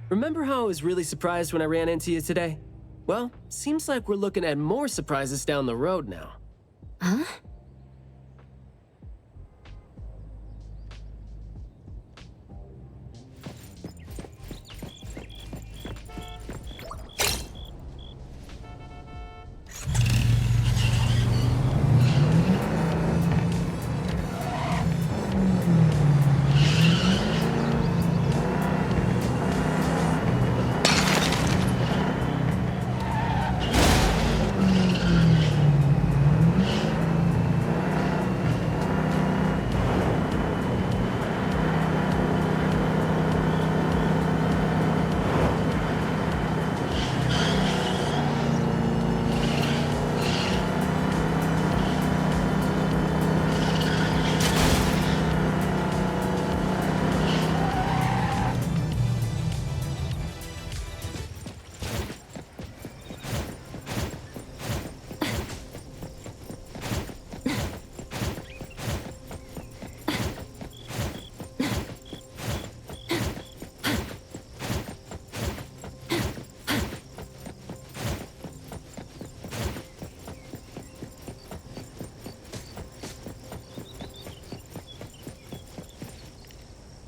Remember how I was really surprised when I ran into you today? Well, seems like we're looking at more surprises down the road now. Huh?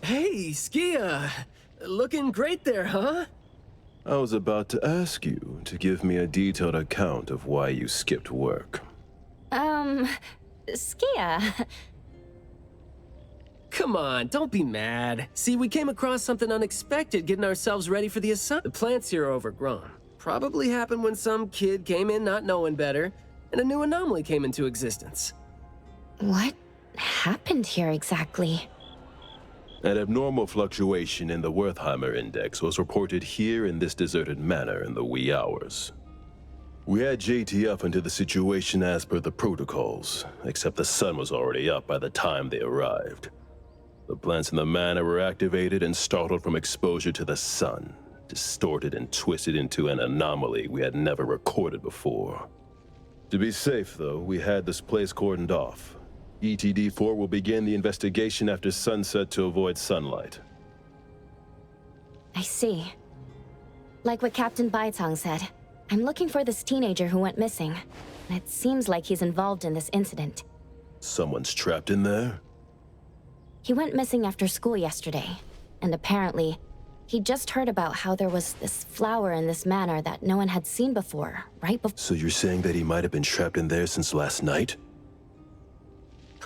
Hey, Skia! Looking great there, huh? I was about to ask you to give me a detailed account of why you skipped work. Skia. Come on, don't be mad. See, we came across something unexpected getting ourselves ready for the assignment. The plants here are overgrown. Probably happened when some kid came in not knowing better, and a new anomaly came into existence. What happened here exactly? An abnormal fluctuation in the Wertheimer index was reported here in this deserted manor in the wee hours. We had JTF into the situation as per the protocols, except the sun was already up by the time they arrived. The plants in the manor were activated and startled from exposure to the sun, distorted and twisted into an anomaly we had never recorded before. To be safe, though, we had this place cordoned off. ETD-4 will begin the investigation after sunset to avoid sunlight. I see. Like what Captain Baitong said, I'm looking for this teenager who went missing. And it seems like he's involved in this incident. Someone's trapped in there? He went missing after school yesterday. And apparently, he just heard about how there was this flower in this manor that no one had seen before, right before— So you're saying that he might have been trapped in there since last night?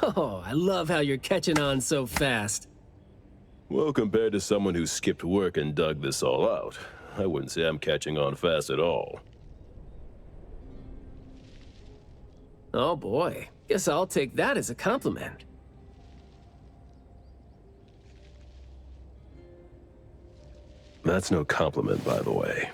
Oh, I love how you're catching on so fast. Well, compared to someone who skipped work and dug this all out, I wouldn't say I'm catching on fast at all. Oh boy, guess I'll take that as a compliment. That's no compliment, by the way.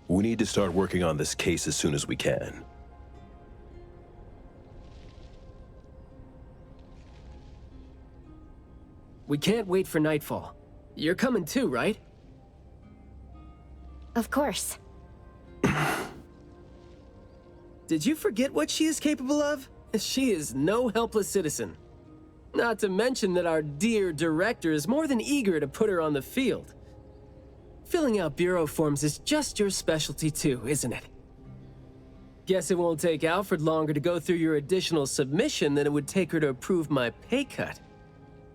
We need to start working on this case as soon as we can. We can't wait for nightfall. You're coming too, right? Of course. Did you forget what she is capable of? She is no helpless citizen. Not to mention that our dear director is more than eager to put her on the field. Filling out bureau forms is just your specialty too, isn't it? Guess it won't take Alfred longer to go through your additional submission than it would take her to approve my pay cut.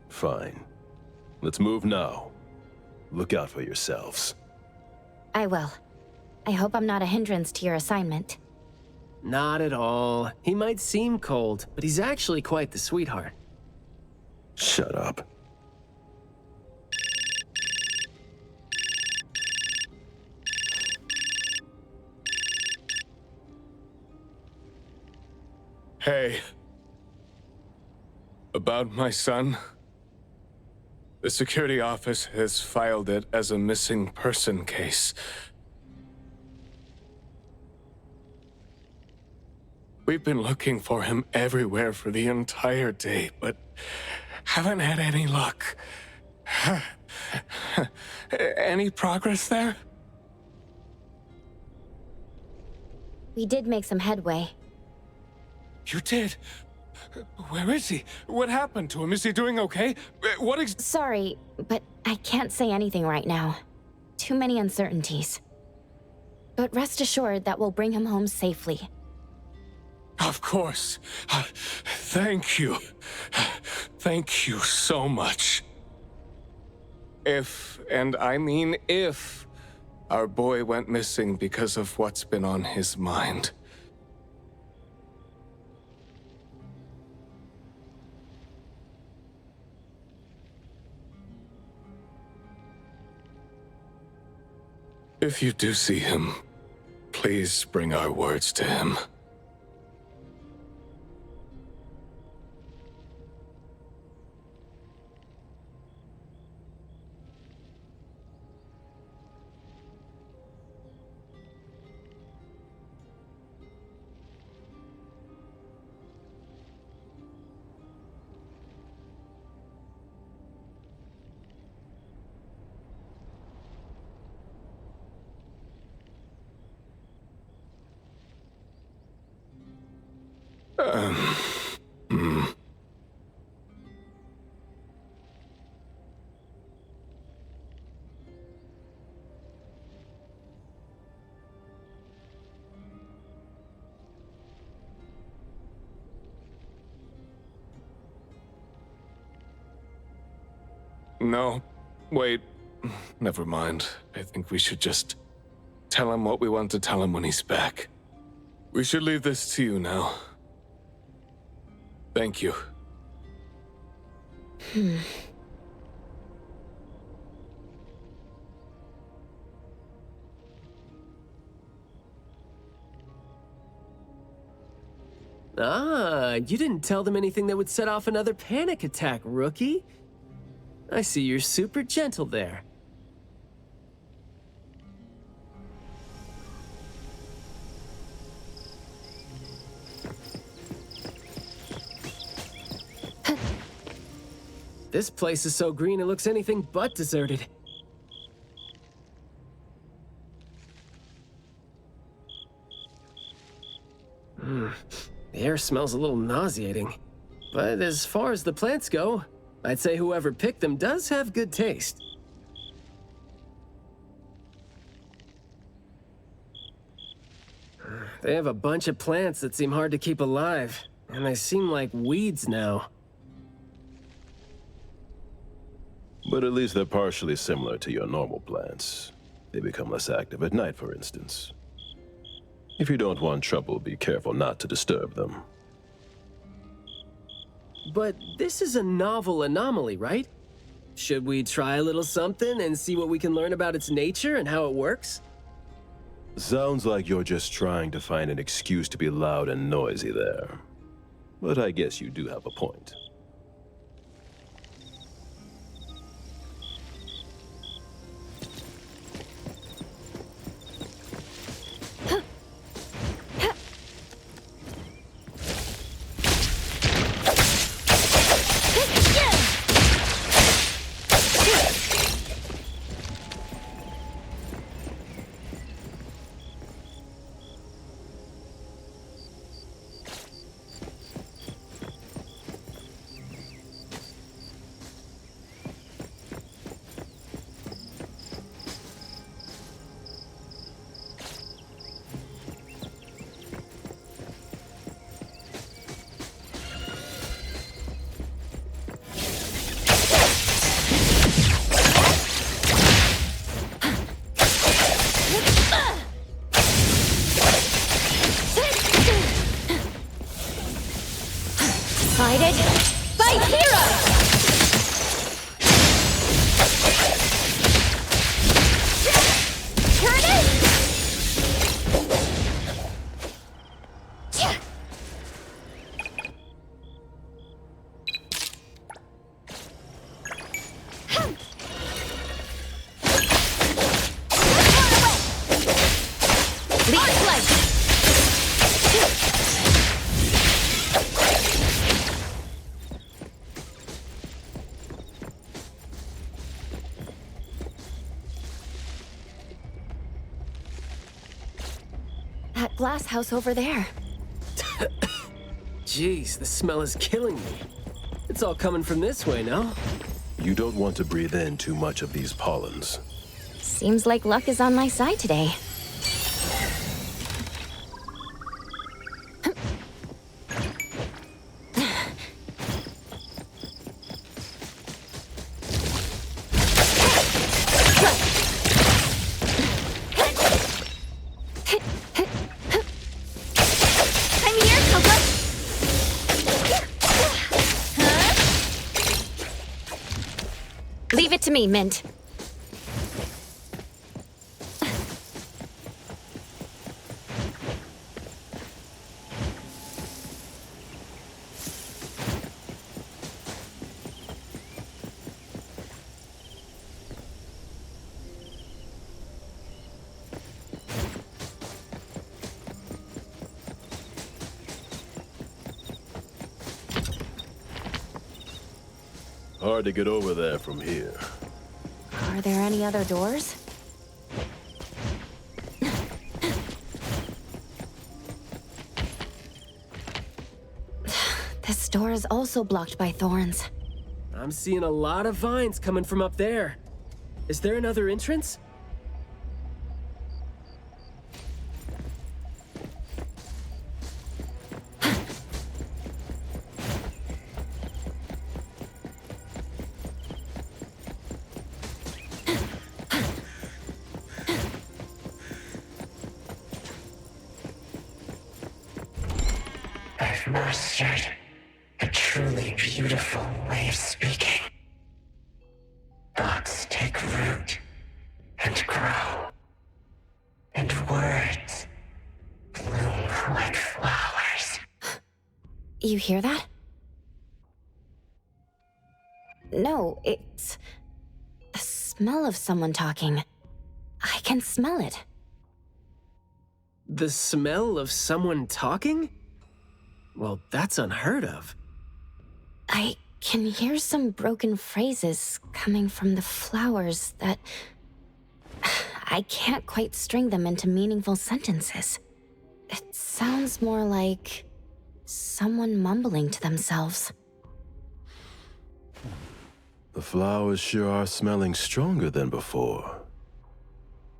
Fine. Let's move now. Look out for yourselves. I will. I hope I'm not a hindrance to your assignment. Not at all. He might seem cold, but he's actually quite the sweetheart. Shut up. Hey. About my son? The security office has filed it as a missing person case. We've been looking for him everywhere for the entire day, but haven't had any luck. Any progress there? We did make some headway. You did? Where is he? What happened to him? Is he doing okay? Sorry, but I can't say anything right now. Too many uncertainties. But rest assured that we'll bring him home safely. Of course. Thank you. Thank you so much. If, and I mean if, our boy went missing because of what's been on his mind. If you do see him, please bring our words to him. No, wait. Never mind. I think we should just tell him what we want to tell him when he's back. We should leave this to you now. Thank you. Ah, you didn't tell them anything that would set off another panic attack, rookie. I see you're super gentle there. This place is so green it looks anything but deserted. The air smells a little nauseating. But as far as the plants go, I'd say whoever picked them does have good taste. They have a bunch of plants that seem hard to keep alive, and they seem like weeds now. But at least they're partially similar to your normal plants. They become less active at night, for instance. If you don't want trouble, be careful not to disturb them. But this is a novel anomaly, right? Should we try a little something and see what we can learn about its nature and how it works? Sounds like you're just trying to find an excuse to be loud and noisy there. But I guess you do have a point. that glass house over there. Jeez, the smell is killing me. It's all coming from this way, no? You don't want to breathe in too much of these pollens. Seems like luck is on my side today. Leave it to me, Mint. Hard to get over there from here. Are there any other doors? This door is also blocked by thorns. I'm seeing a lot of vines coming from up there. Is there another entrance? I've mastered a truly beautiful way of speaking. Thoughts take root and grow, and words bloom like flowers. You hear that? No, it's the smell of someone talking. I can smell it. The smell of someone talking? Well, that's unheard of. I can hear some broken phrases coming from the flowers that... I can't quite string them into meaningful sentences. It sounds more like someone mumbling to themselves. The flowers sure are smelling stronger than before.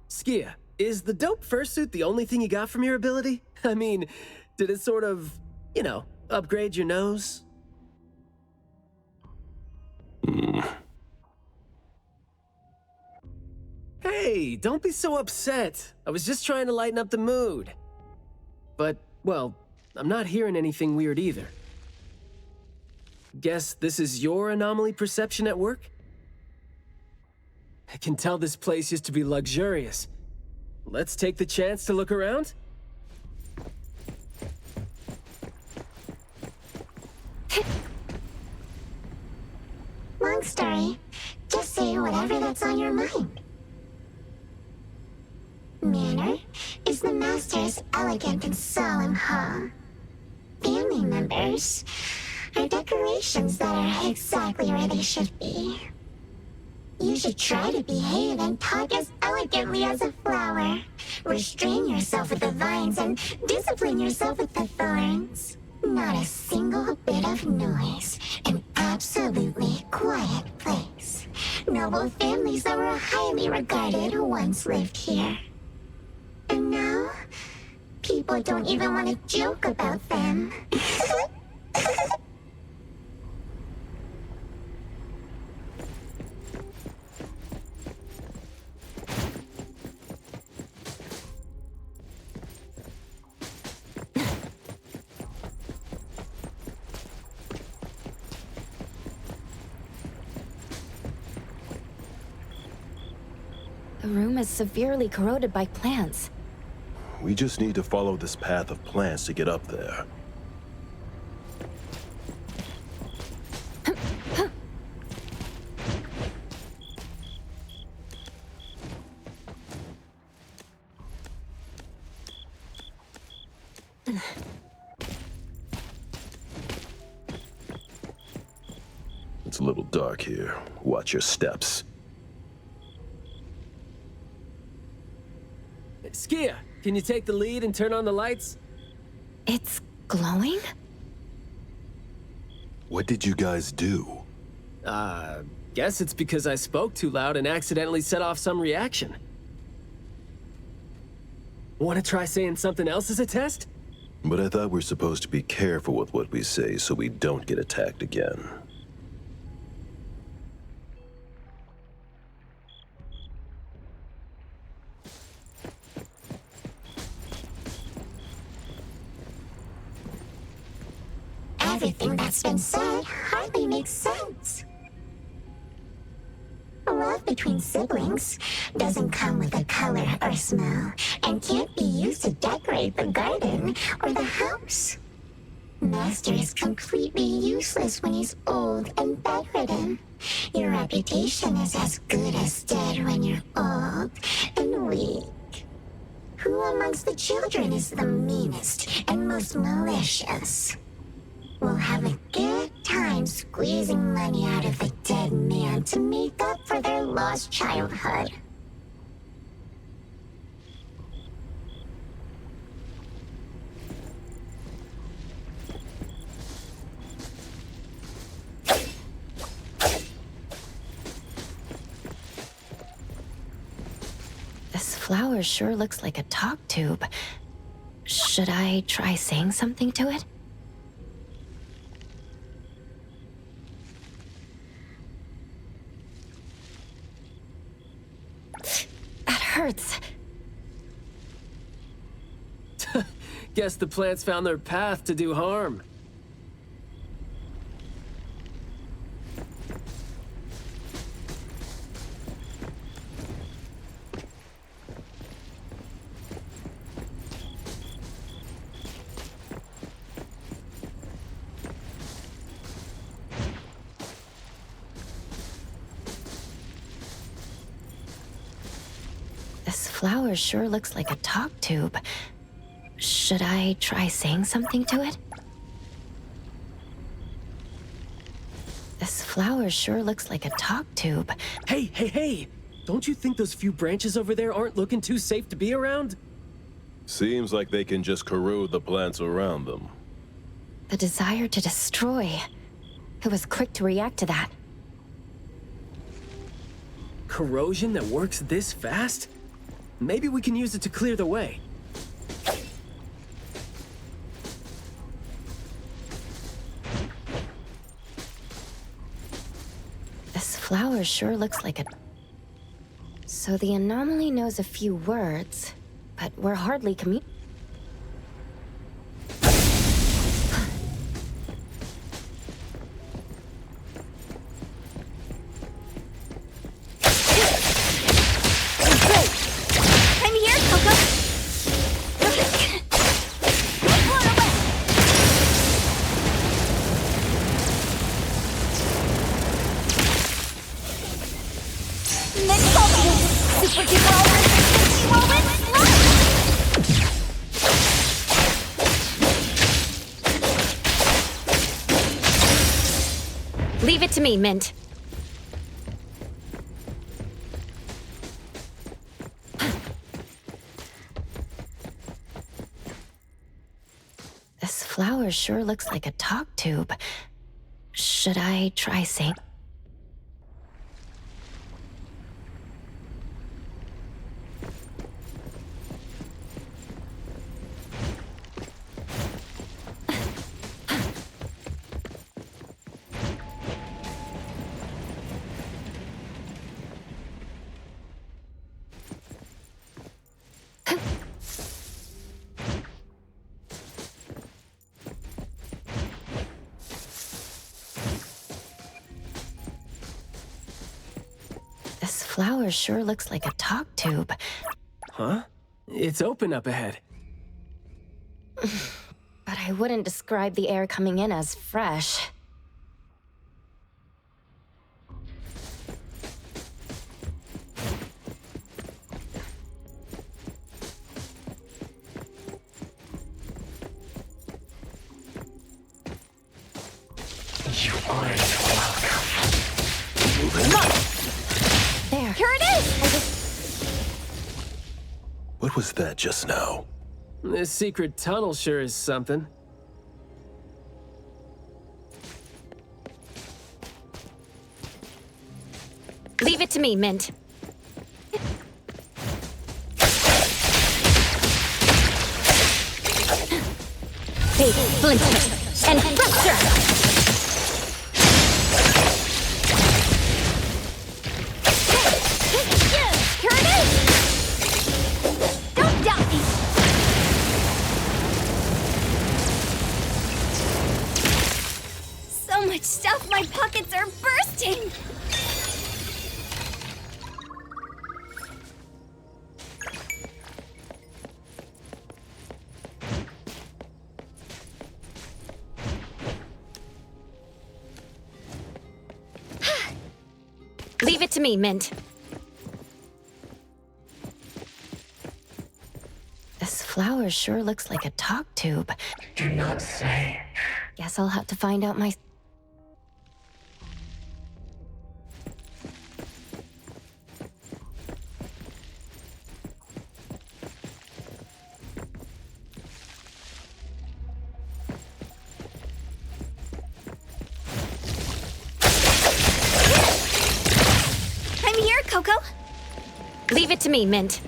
Skia, is the dope fursuit the only thing you got from your ability? I mean, did it sort of, you know, upgrade your nose? Hey, don't be so upset. I was just trying to lighten up the mood. But, well, I'm not hearing anything weird either. Guess this is your anomaly perception at work? I can tell this place used to be luxurious. Let's take the chance to look around? Long story. Just say whatever that's on your mind. Manner is the master's elegant and solemn hall. Family members are decorations that are exactly where they should be. You should try to behave and talk as elegantly as a flower. Restrain yourself with the vines and discipline yourself with the thorns. Not a single bit of noise. An absolutely quiet place. Noble families that were highly regarded once lived here. And now, people don't even want to joke about them. The room is severely corroded by plants. We just need to follow this path of plants to get up there. It's a little dark here. Watch your steps. Skia, Can you take the lead and turn on the lights? It's glowing? What did you guys do? Guess it's because I spoke too loud and accidentally set off some reaction. Want to try saying something else as a test? But I thought we're supposed to be careful with what we say so we don't get attacked again. Everything that's been said hardly makes sense. Love between siblings doesn't come with a color or smell and can't be used to decorate the garden or the house. Master is completely useless when he's old and bedridden. Your reputation is as good as dead when you're old and weak. Who amongst the children is the meanest and most malicious? We'll have a good time squeezing money out of the dead man to make up for their lost childhood. This flower sure looks like a talk tube. Should I try saying something to it? Hurts. Guess the plants found their path to do harm. This flower sure looks like a talk tube. Should I try saying something to it? This flower sure looks like a talk tube. Hey! Don't you think those few branches over there aren't looking too safe to be around? Seems like they can just corrode the plants around them. The desire to destroy. It was quick to react to that. Corrosion that works this fast? Maybe we can use it to clear the way. This flower sure looks like a... So the anomaly knows a few words, but we're hardly Leave it to me, Mint. This flower sure looks like a talk tube. Should I try saying... This flower sure looks like a talk tube. Huh? It's open up ahead. But I wouldn't describe the air coming in as fresh. You aren't welcome. There. Here it is! What What was that just now? This secret tunnel sure is something. Leave it to me, Mint. Big Splinter and Fracture! Here it is! Don't doubt me! So much stuff, my pockets are bursting! Leave it to me, Mint. This flower sure looks like a talk tube. Do not say. Guess I'll have to find out my... I'm here, Coco. Leave it to me, Mint.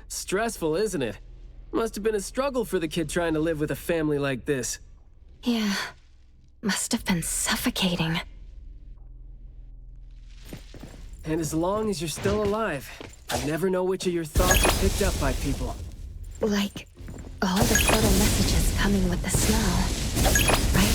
Stressful, isn't it? Must have been a struggle for the kid trying to live with a family like this. Yeah, must have been suffocating. And as long as you're still alive, you never know which of your thoughts are picked up by people. Like, all the subtle messages coming with the smell, right?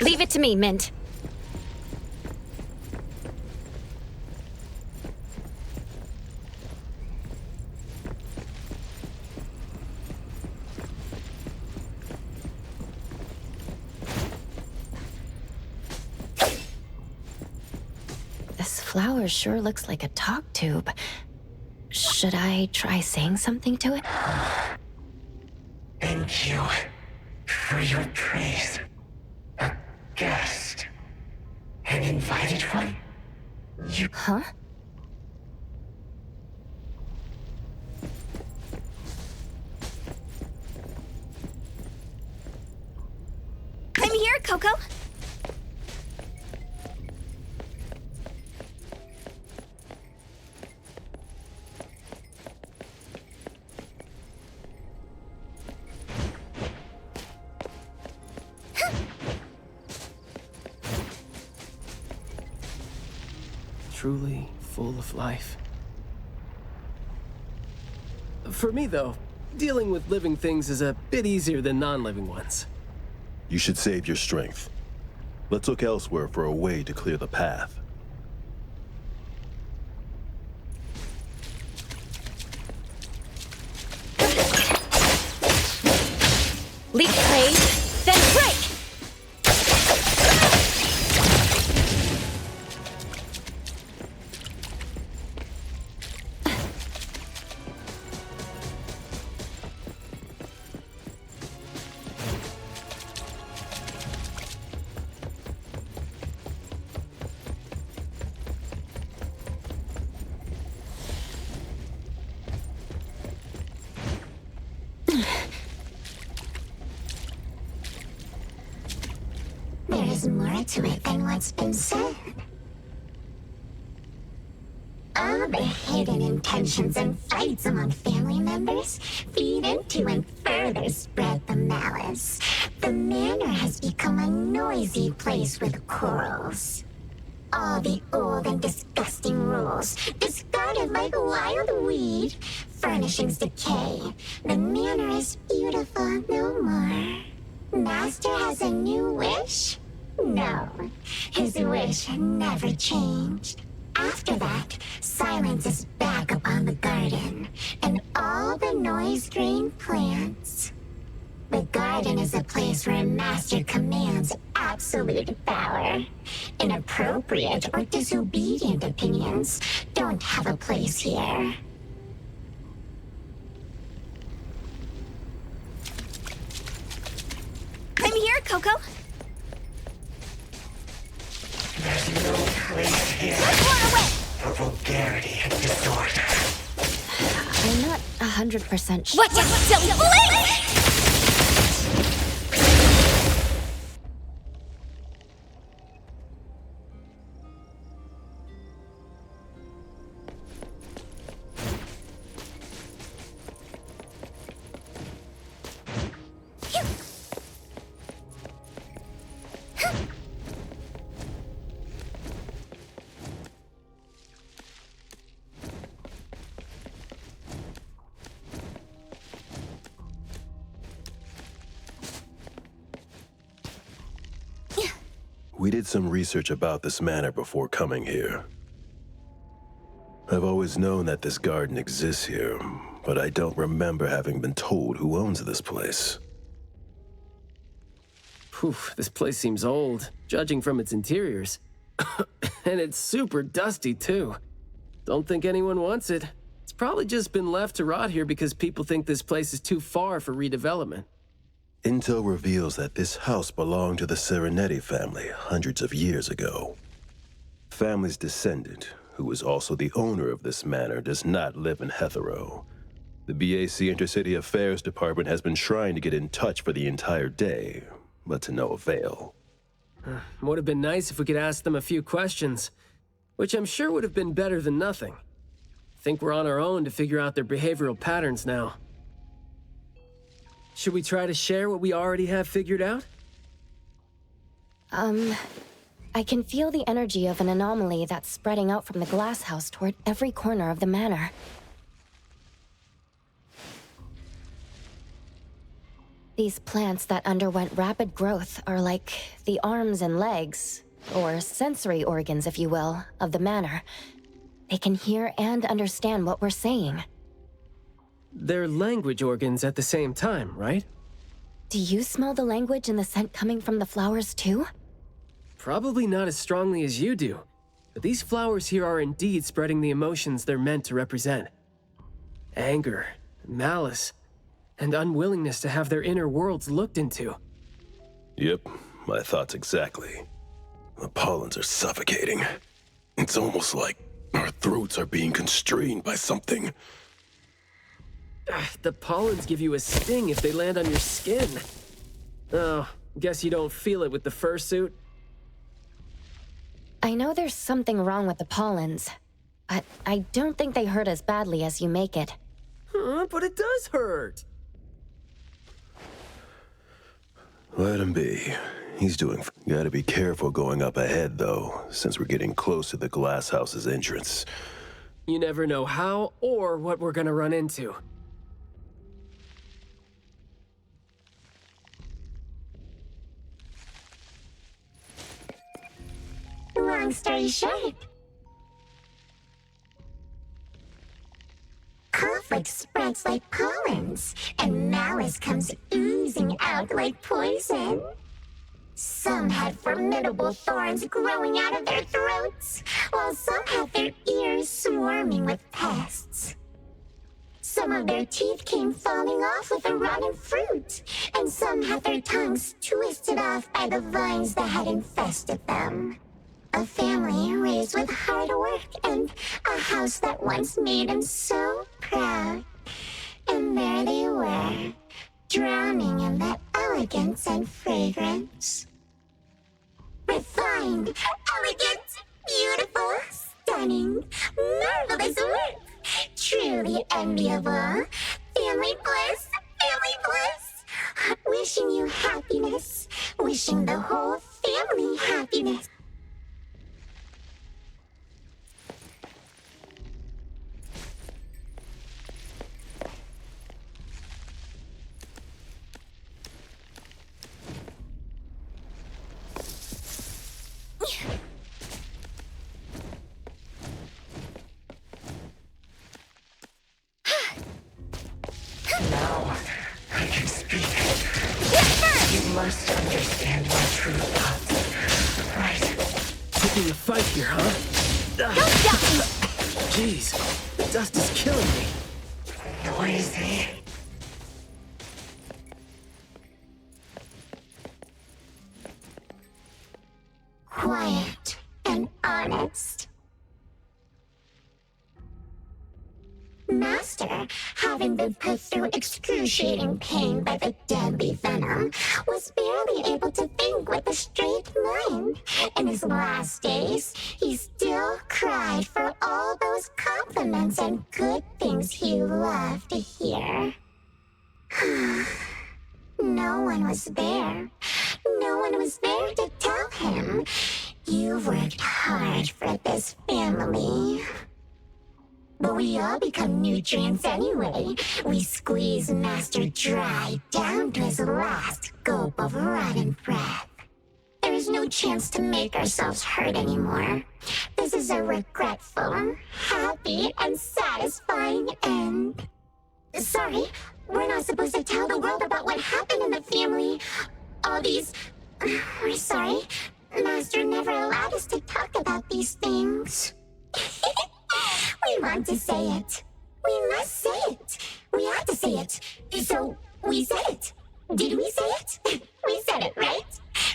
Leave it to me, Mint. This flower sure looks like a talk tube. Should I try saying something to it? Thank you for your praise. A guest. An invited one? You... Huh? I'm here, Coco. Truly full of life. For me, though, dealing with living things is a bit easier than non-living ones. You should save your strength. Let's look elsewhere for a way to clear the path. Leap, play, then break! There is more to it than what's been said. Oh, All the hidden intentions and fights among family members feed into and further spread the malice. The manor has become a noisy place with quarrels. All the old and disgusting rules, discarded like wild weed. Furnishings decay. The manor is beautiful no more. Master has a new wish? No, his wish never changed. After that, silence is back upon the garden, and all the noise-green plants. The garden is a place where Master commands absolute power. Inappropriate or disobedient opinions don't have a place here. I'm here, Coco. There's no place here for vulgarity and disorder. I'm not 100% sure. Watch out, silly blink! We did some research about this manor before coming here. I've always known that this garden exists here, but I don't remember having been told who owns this place. Poof, this place seems old, judging from its interiors. And it's super dusty, too. Don't think anyone wants it. It's probably just been left to rot here because people think this place is too far for redevelopment. Intel reveals that this house belonged to the Serenetti family hundreds of years ago. Family's descendant, who is also the owner of this manor, does not live in Hetero. The BAC Intercity Affairs Department has been trying to get in touch for the entire day, but to no avail. Would have been nice if we could ask them a few questions, which I'm sure would have been better than nothing. Think we're on our own to figure out their behavioral patterns now. Should we try to share what we already have figured out? I can feel the energy of an anomaly that's spreading out from the glass house toward every corner of the manor. These plants that underwent rapid growth are like the arms and legs, or sensory organs, if you will, of the manor. They can hear and understand what we're saying. They're language organs at the same time, right? Do you smell the language and the scent coming from the flowers too? Probably not as strongly as you do, but these flowers here are indeed spreading the emotions they're meant to represent. Anger, malice, and unwillingness to have their inner worlds looked into. Yep, my thoughts exactly. The pollens are suffocating. It's almost like our throats are being constrained by something. The pollens give you a sting if they land on your skin. Oh, guess you don't feel it with the fursuit? I know there's something wrong with the pollens, but I don't think they hurt as badly as you make it. But it does hurt! Let him be. He's doing... Gotta be careful going up ahead, though, since we're getting close to the glass house's entrance. You never know how or what we're gonna run into. Long story short, conflict spreads like pollens, and malice comes oozing out like poison. Some had formidable thorns growing out of their throats, while some had their ears swarming with pests. Some of their teeth came falling off with the rotten fruit, and some had their tongues twisted off by the vines that had infested them. A family raised with hard work and a house that once made them so proud. And there they were, drowning in the elegance and fragrance. Refined, elegant, beautiful, stunning, marvelous I can speak. You must understand my true thoughts, right? Picking a fight here, huh? Jeez, the dust is killing me. Noisy. Quiet and honest. Master, having been put through excruciating pain by the deadly venom, was barely able to think with a straight mind. In his last days, he still cried for all those compliments and good things he loved to hear. No one was there. No one was there to tell him. You worked hard for this family. But we all become nutrients anyway. We squeeze Master dry down to his last gulp of rotten breath. There is no chance to make ourselves hurt anymore. This is a regretful, happy, and satisfying end. Sorry, we're not supposed to tell the world about what happened in the family. All these... We're sorry. Master never allowed us to talk about these things. We want to say it. We must say it. We had to say it. So, we said it. Did we say it? We said it, right?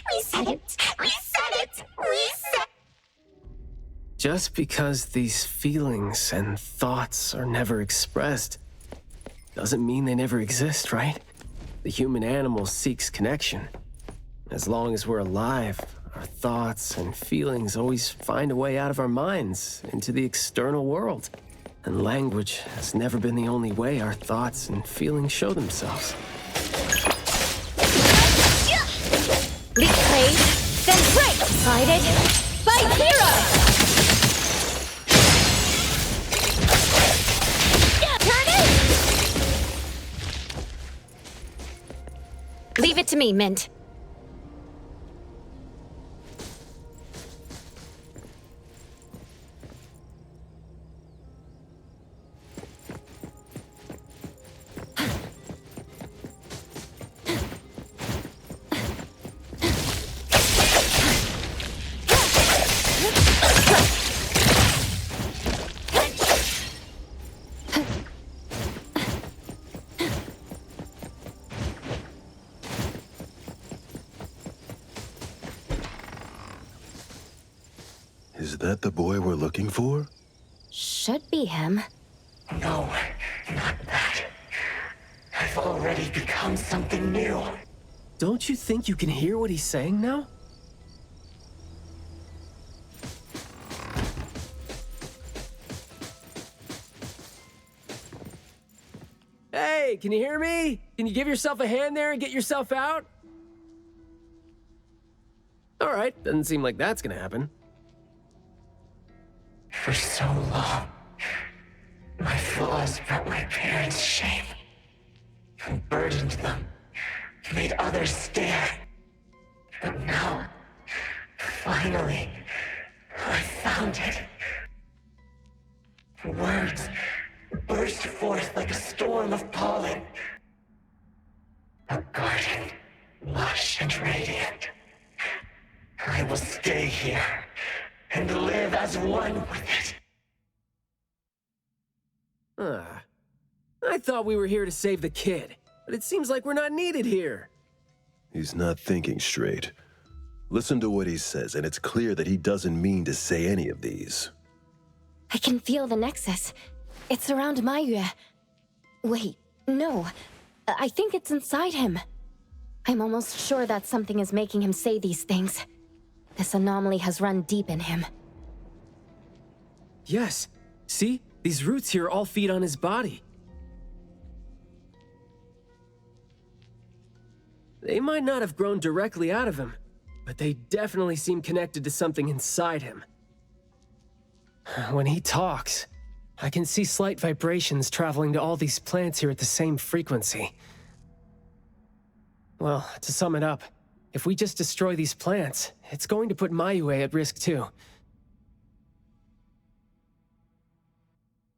We said it. We said it. We said it. Just because these feelings and thoughts are never expressed doesn't mean they never exist, right? The human animal seeks connection. As long as we're alive, our thoughts and feelings always find a way out of our minds into the external world. And language has never been the only way our thoughts and feelings show themselves. Leap trade, then break! Guided by hero! Turn it! Leave it to me, Mint. Is that the boy we're looking for? Should be him. No, not that. I've already become something new. Don't you think you can hear what he's saying now? Hey, can you hear me? Can you give yourself a hand there and get yourself out? All right, doesn't seem like that's gonna happen. For so long, my flaws brought my parents shame, and burdened them, made others stare. But now, finally, I found it. Words burst forth like a storm of pollen. A garden, lush and radiant. I will stay here and live as one with it. I thought we were here to save the kid, but it seems like we're not needed here. He's not thinking straight. Listen to what he says, and it's clear that he doesn't mean to say any of these. I can feel the nexus. It's around Mayue. Wait, no. I think it's inside him. I'm almost sure that something is making him say these things. This anomaly has run deep in him. Yes. See? These roots here all feed on his body. They might not have grown directly out of him, but they definitely seem connected to something inside him. When he talks, I can see slight vibrations traveling to all these plants here at the same frequency. Well, to sum it up, if we just destroy these plants, it's going to put Mayue at risk too.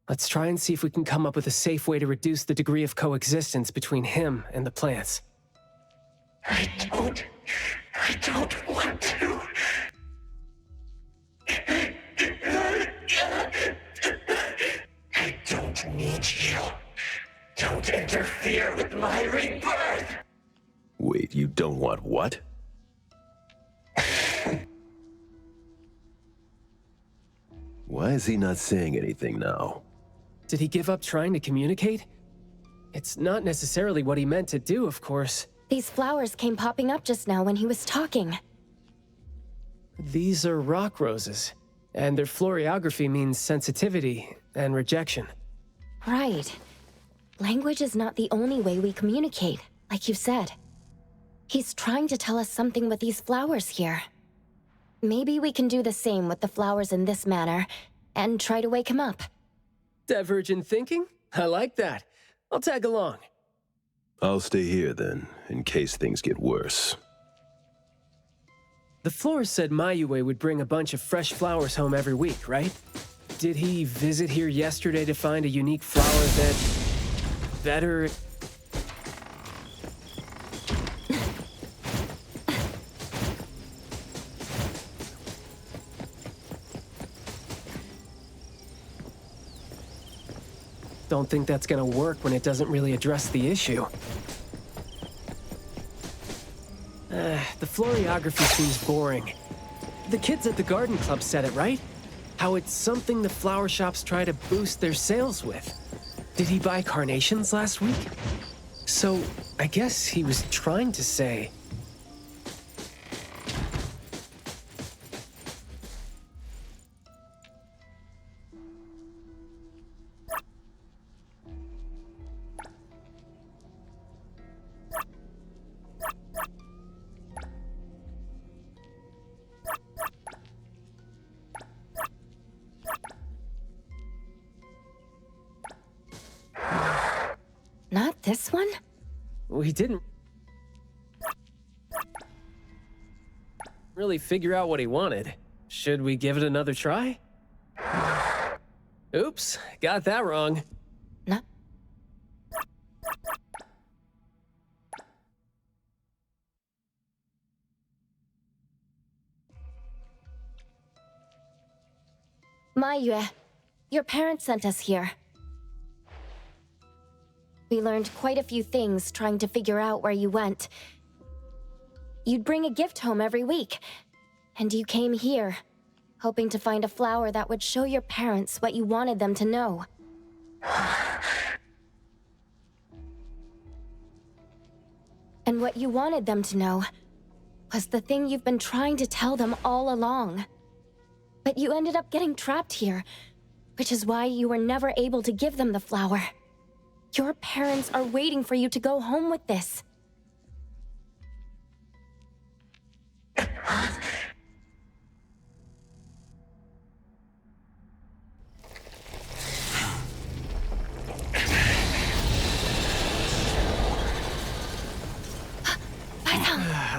Let's try and see if we can come up with a safe way to reduce the degree of coexistence between him and the plants. I don't want to. I don't need you. Don't interfere with my rebirth. Wait, you don't want what? Why is he not saying anything now? Did he give up trying to communicate? It's not necessarily what he meant to do, of course. These flowers came popping up just now when he was talking. These are rock roses, and their floriography means sensitivity and rejection. Right. Language is not the only way we communicate, like you said. He's trying to tell us something with these flowers here. Maybe we can do the same with the flowers in this manner, and try to wake him up. Divergent thinking? I like that. I'll tag along. I'll stay here then, in case things get worse. The Flor said Mayue would bring a bunch of fresh flowers home every week, right? Did he visit here yesterday to find a unique flower that... better... Don't think that's gonna work when it doesn't really address the issue. The floriography seems boring. The kids at the garden club said it, right? How it's something the flower shops try to boost their sales with. Did he buy carnations last week? So, I guess he was trying to say... Not this one? We didn't really figure out what he wanted. Should we give it another try? Oops, got that wrong. No. Mayue, your parents sent us here. We learned quite a few things trying to figure out where you went. You'd bring a gift home every week, and you came here, hoping to find a flower that would show your parents what you wanted them to know. And what you wanted them to know was the thing you've been trying to tell them all along. But you ended up getting trapped here, which is why you were never able to give them the flower. Your parents are waiting for you to go home with this.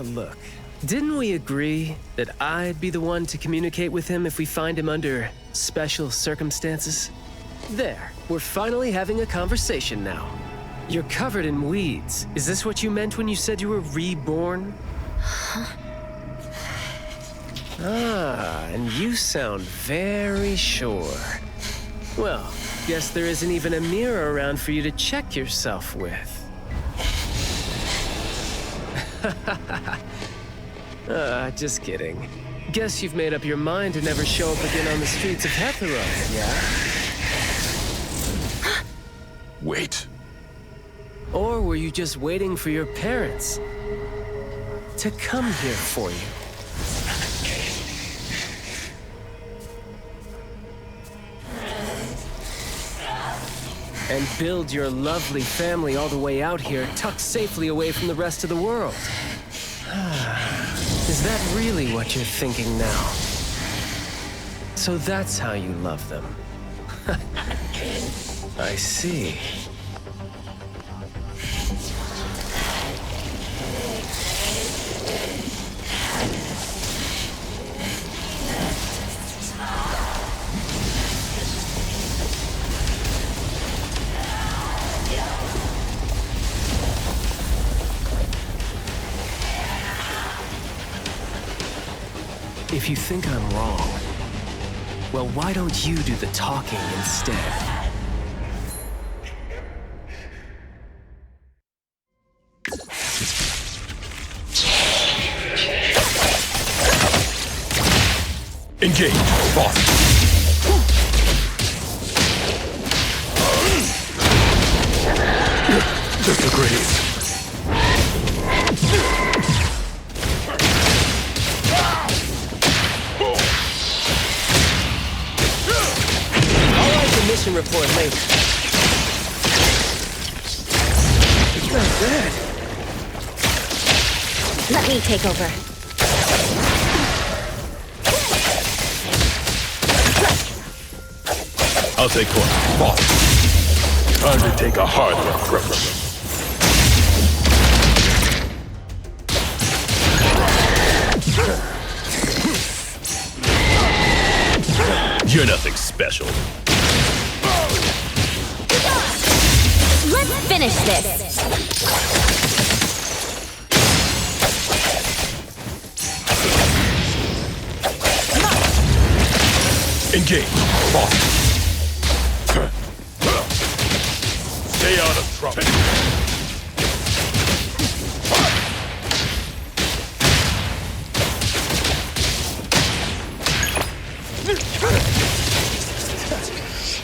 Look, didn't we agree that I'd be the one to communicate with him if we find him under special circumstances? There, we're finally having a conversation now. You're covered in weeds. Is this what you meant when you said you were reborn? And you sound very sure. Well, guess there isn't even a mirror around for you to check yourself with. Just kidding. Guess you've made up your mind to never show up again on the streets of Hetheron, yeah? Wait. Or were you just waiting for your parents to come here for you? And build your lovely family all the way out here, tucked safely away from the rest of the world. Is that really what you're thinking now? So that's how you love them. I see. If you think I'm wrong, well, why don't you do the talking instead? Engage, boss. Disagrees. I'll write the mission report later. It's not bad. Let me take over. I'll take one. Boss. Time to take a harder approach. You're nothing special. Let's finish this. Engage, boss. Stay out of trouble.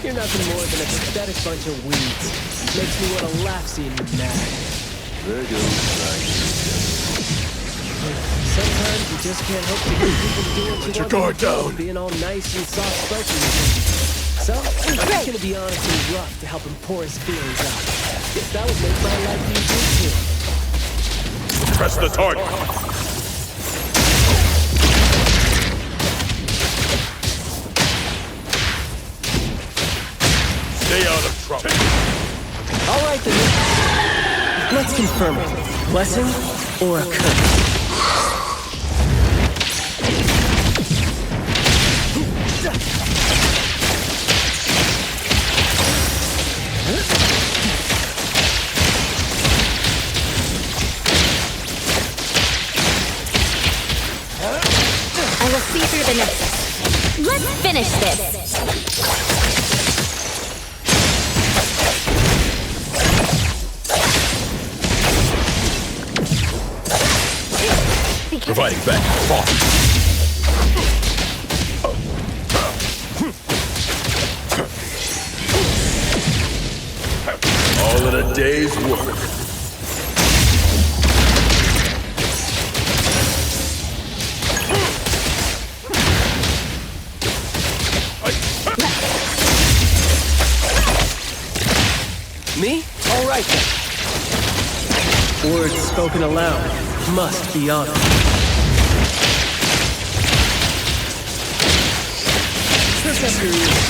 You're nothing more than a pathetic bunch of weeds. Makes me want to laugh seeing you mad. There goes Sometimes you just can't help to keep people doing what you your guard down. Being all nice and soft-spoken with him. So, I'm just gonna be honest and rough to help him pour his feelings out. Guess that would make my life easier too. Press the target. Stay out of trouble. All right, then. Let's confirm it. Blessing or a curse? I will see through the nexus. Let's finish this. Providing back, boss. All in a day's work. Me? All right then. Words spoken aloud must be honored. Prick up your ears.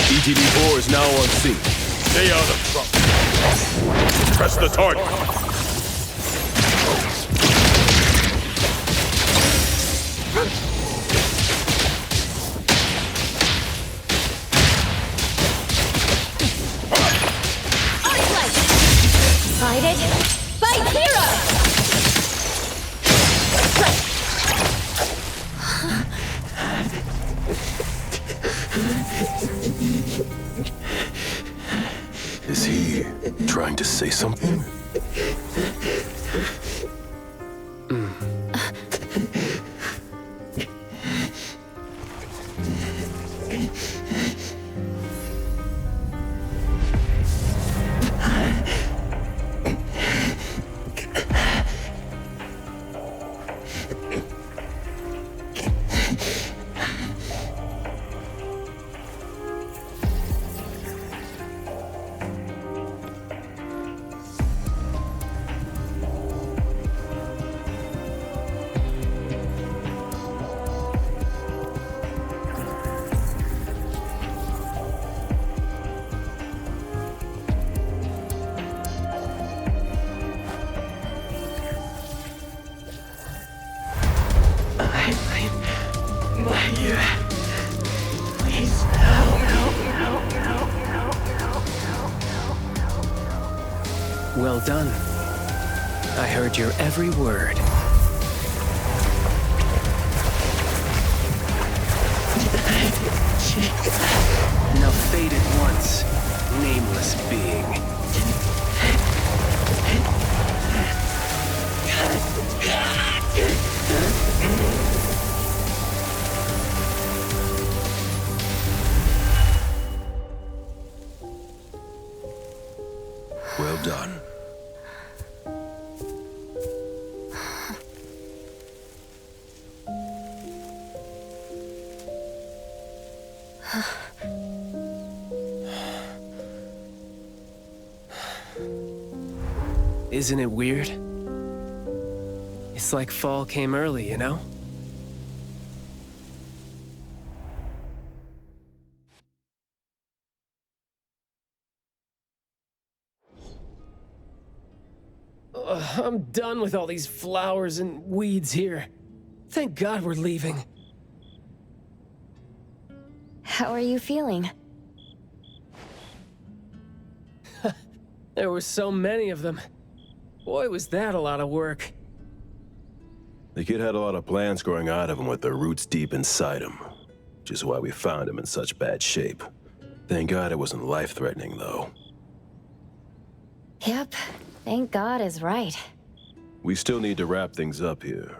ETB-4 is now on scene. Stay out of trouble. Press the target. Guided by hero! Is he trying to say something? Well done. I heard your every word. Now fade at once, nameless being. Well done. Isn't it weird? It's like fall came early, you know? I'm done with all these flowers and weeds here. Thank God we're leaving. How are you feeling? There were so many of them. Boy, was that a lot of work. The kid had a lot of plants growing out of him with their roots deep inside him, which is why we found him in such bad shape. Thank God it wasn't life-threatening, though. Yep, thank God is right. We still need to wrap things up here.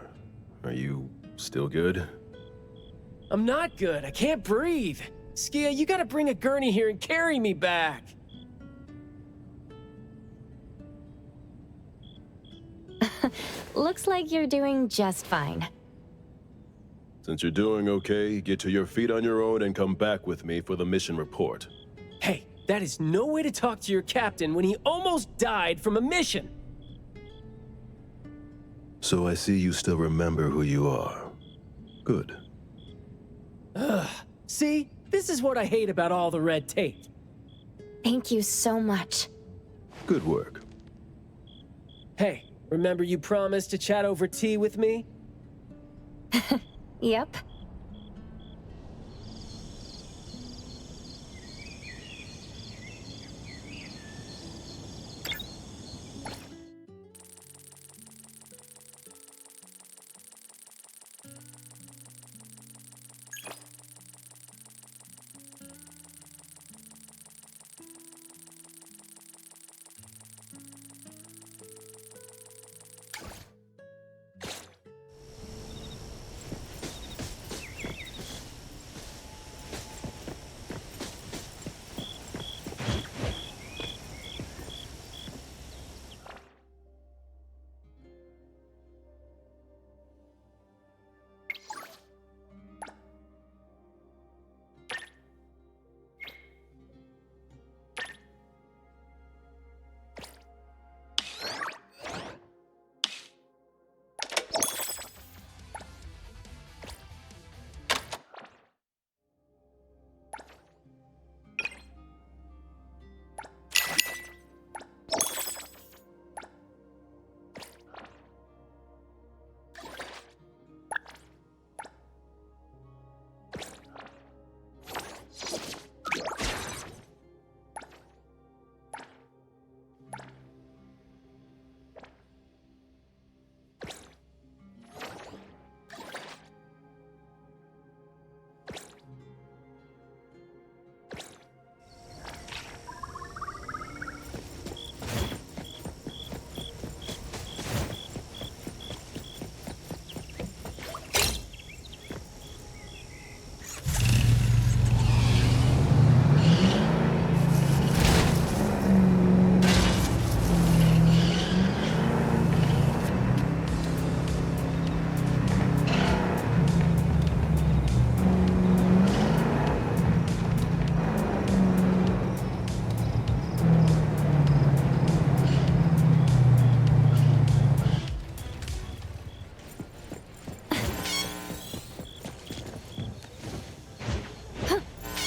Are you still good? I'm not good. I can't breathe. Skia, you gotta bring a gurney here and carry me back. Looks like you're doing just fine. Since you're doing okay, get to your feet on your own and come back with me for the mission report. Hey, that is no way to talk to your captain when he almost died from a mission. So I see you still remember who you are. Good. Ugh. See? This is what I hate about all the red tape. Thank you so much. Good work. Hey, remember you promised to chat over tea with me? Yep.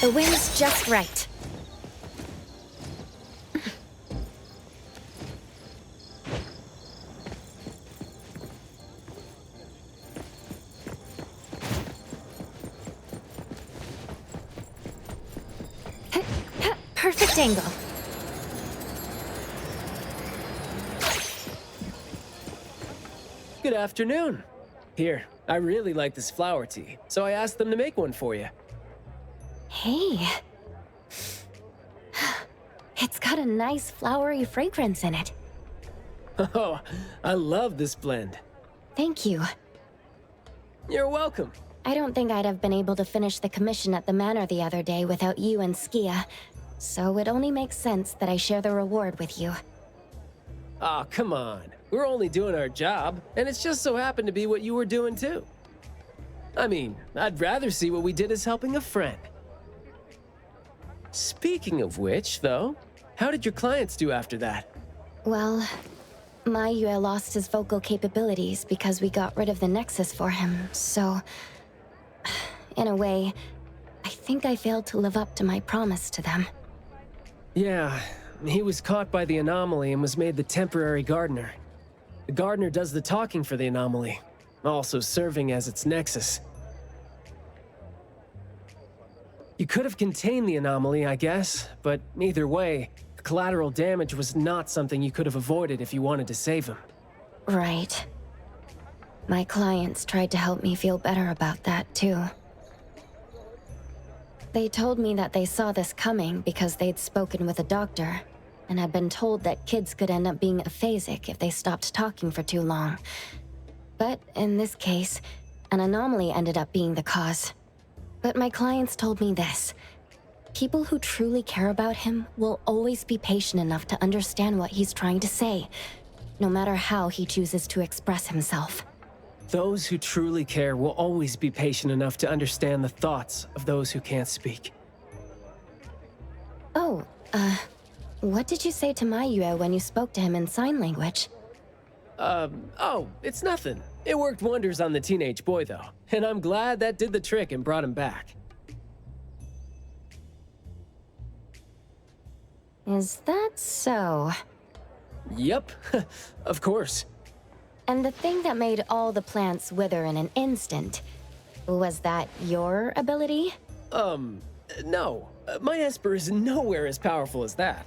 The wind's just right. Perfect angle. Good afternoon. Here, I really like this flower tea, so I asked them to make one for you. Hey. It's got a nice flowery fragrance in it. Oh, I love this blend. Thank you. You're welcome. I don't think I'd have been able to finish the commission at the manor the other day without you and Skia, so it only makes sense that I share the reward with you. Aw, come on. We're only doing our job, and it's just so happened to be what you were doing too. I mean, I'd rather see what we did as helping a friend. Speaking of which, though, how did your clients do after that? Well, Mayue lost his vocal capabilities because we got rid of the Nexus for him, so... in a way, I think I failed to live up to my promise to them. Yeah, he was caught by the anomaly and was made the temporary gardener. The gardener does the talking for the anomaly, also serving as its nexus. You could have contained the anomaly, I guess, but either way, the collateral damage was not something you could have avoided if you wanted to save him. Right. My clients tried to help me feel better about that, too. They told me that they saw this coming because they'd spoken with a doctor, and had been told that kids could end up being aphasic if they stopped talking for too long. But in this case, an anomaly ended up being the cause. But my clients told me this. People who truly care about him will always be patient enough to understand what he's trying to say, no matter how he chooses to express himself. Those who truly care will always be patient enough to understand the thoughts of those who can't speak. Oh, what did you say to Mayue when you spoke to him in sign language? Oh, it's nothing. It worked wonders on the teenage boy, though, and I'm glad that did the trick and brought him back. Is that so? Yep, of course. And the thing that made all the plants wither in an instant, was that your ability? No. My Esper is nowhere as powerful as that.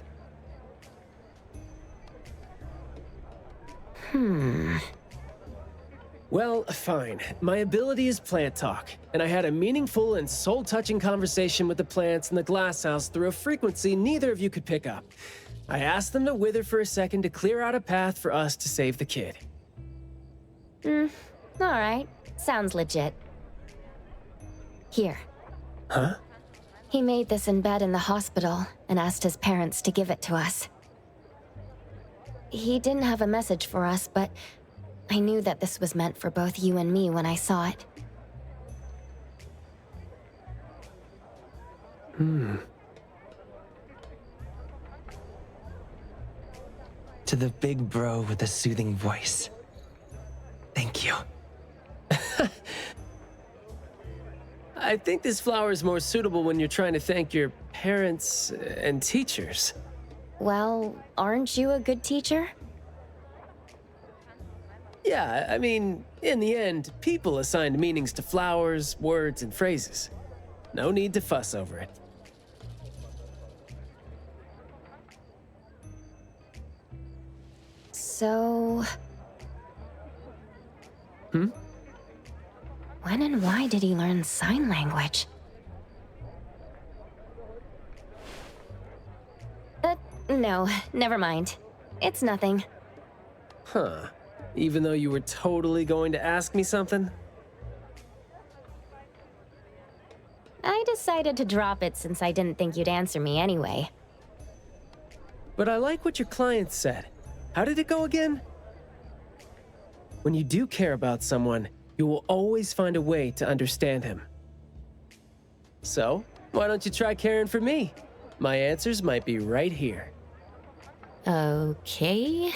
Well, fine. My ability is plant talk, and I had a meaningful and soul-touching conversation with the plants in the glasshouse through a frequency neither of you could pick up. I asked them to wither for a second to clear out a path for us to save the kid. Alright. Sounds legit. Here. Huh? He made this in bed in the hospital and asked his parents to give it to us. He didn't have a message for us, but I knew that this was meant for both you and me when I saw it. To the big bro with the soothing voice. Thank you. I think this flower is more suitable when you're trying to thank your parents and teachers. Well, aren't you a good teacher? Yeah, I mean, in the end, people assigned meanings to flowers, words, and phrases. No need to fuss over it. So... When and why did he learn sign language? No, never mind. It's nothing. Huh. Even though you were totally going to ask me something? I decided to drop it since I didn't think you'd answer me anyway. But I like what your client said. How did it go again? When you do care about someone, you will always find a way to understand him. So, why don't you try caring for me? My answers might be right here. Okay.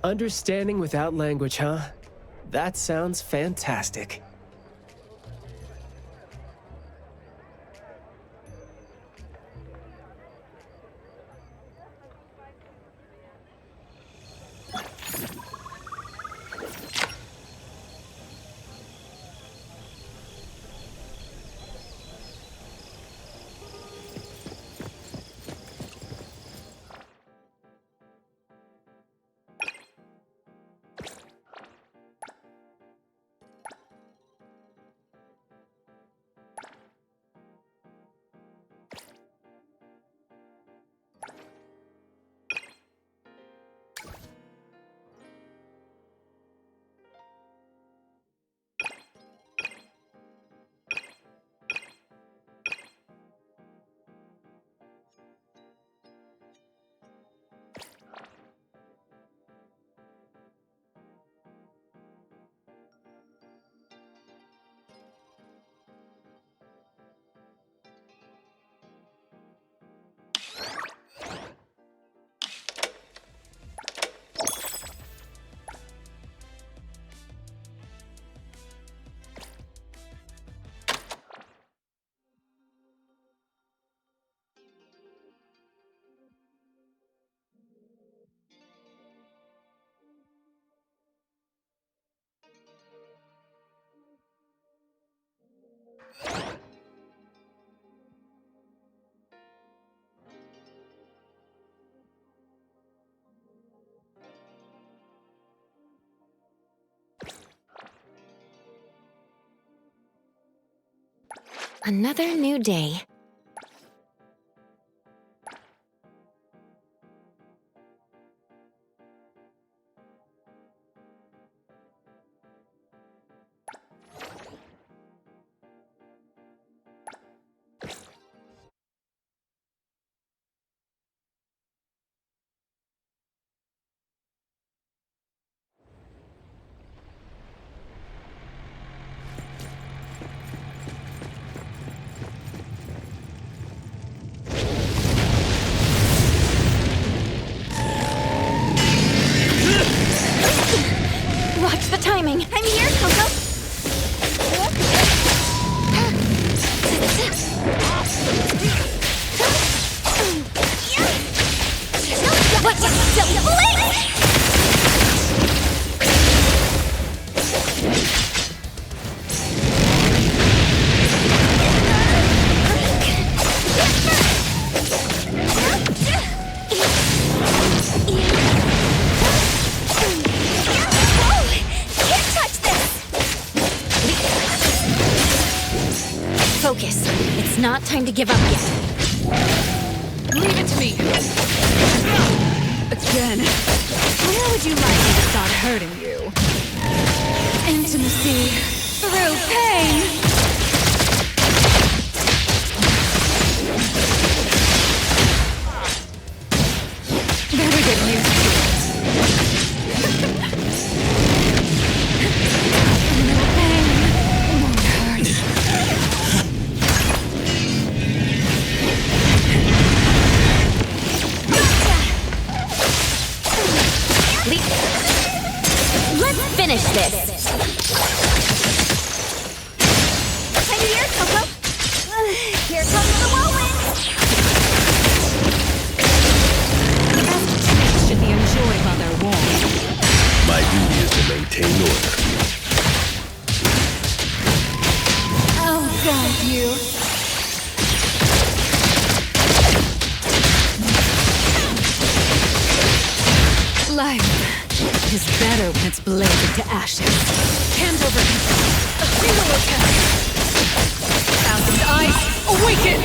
Understanding without language, huh? That sounds fantastic. Another new day. Watch the timing. I'm here, Coco. Watch it, silly blade! Focus. It's not time to give up yet. Leave it to me. Again. Where would you like me to start hurting you? Intimacy through pain. Better get used to it. No pain, won't hurt. Let's finish this. I'm here, Coco. Here comes the whirlwind. Should be enjoyed while they're warm. My duty is to maintain order. I'll guide you. Life is better when it's bladed to ashes. Hand over control. A single attack. Thousand eyes awaken!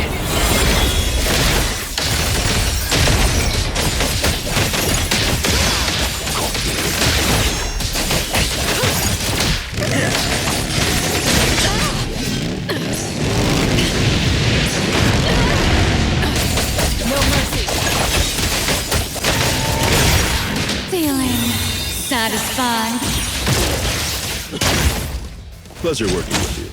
No mercy. Feeling satisfied. Pleasure working with you.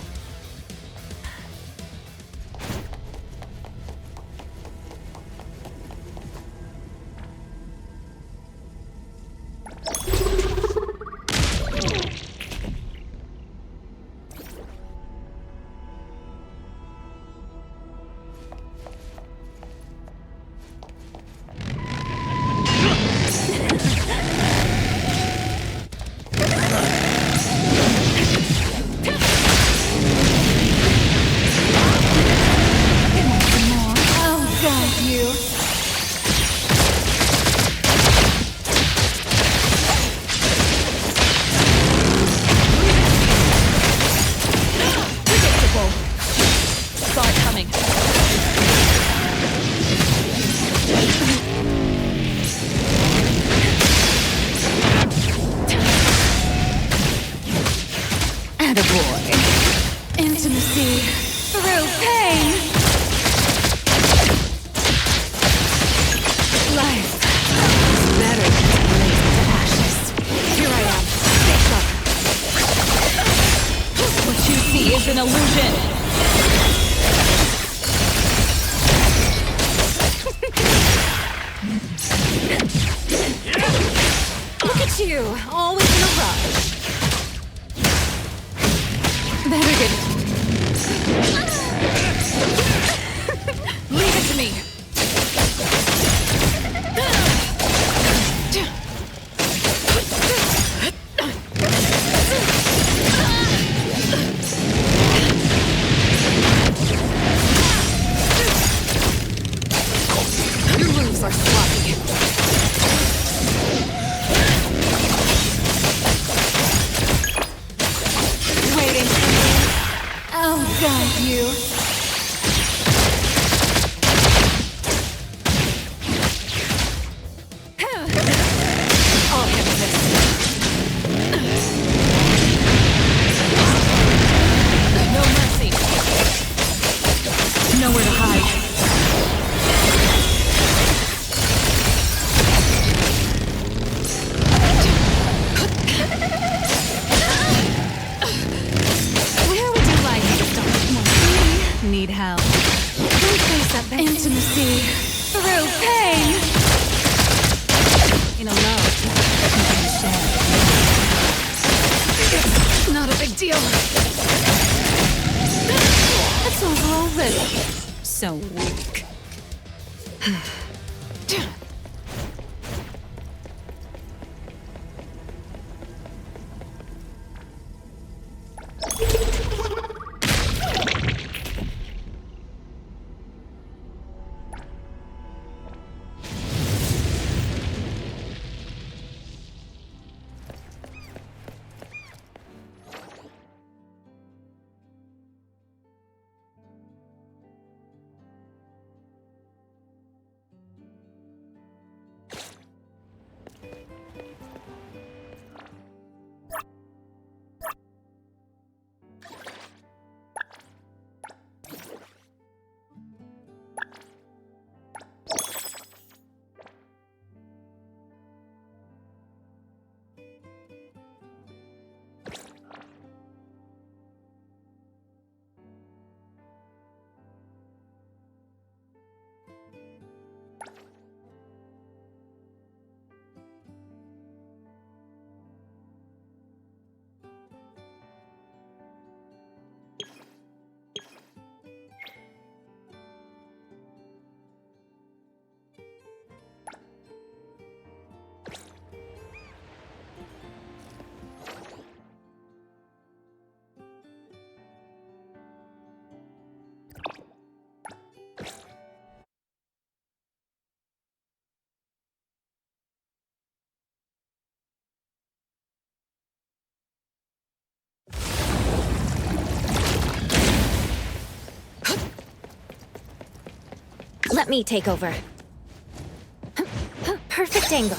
Intimacy through pain. Life is better than blazed to ashes. Here I am. Stay sharp. What you see is an illusion. Look at you, always in a rush. Better get it. Leave it to me. Your moves are sloppy. Waiting for me. I'll guide you. need help. Don't face that intimacy through pain. In a love, it's not a big deal. It's over already. So weak. Let me take over. Perfect angle.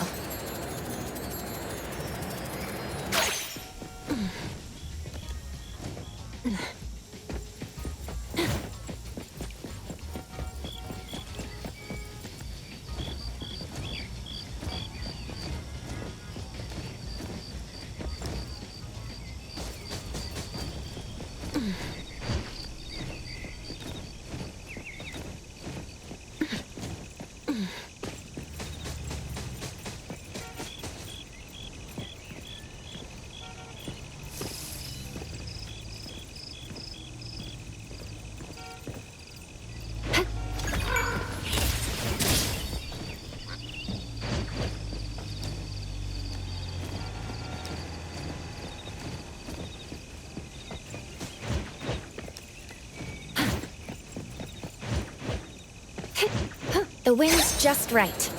The wind's just right.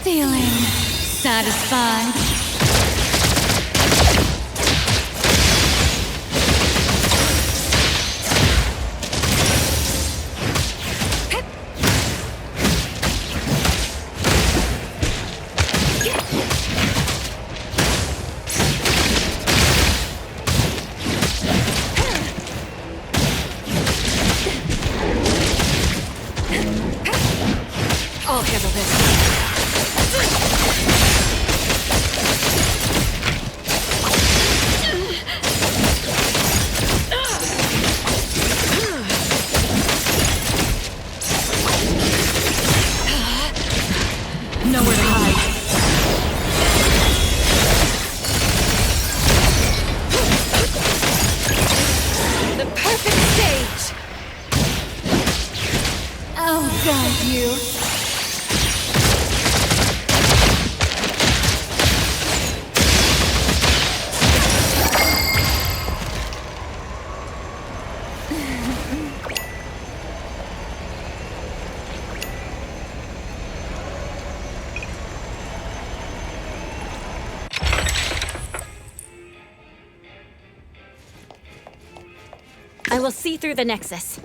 Feeling satisfied. I'll handle this. Nowhere to hide. The perfect stage! I'll guide you. I will see through the Nexus.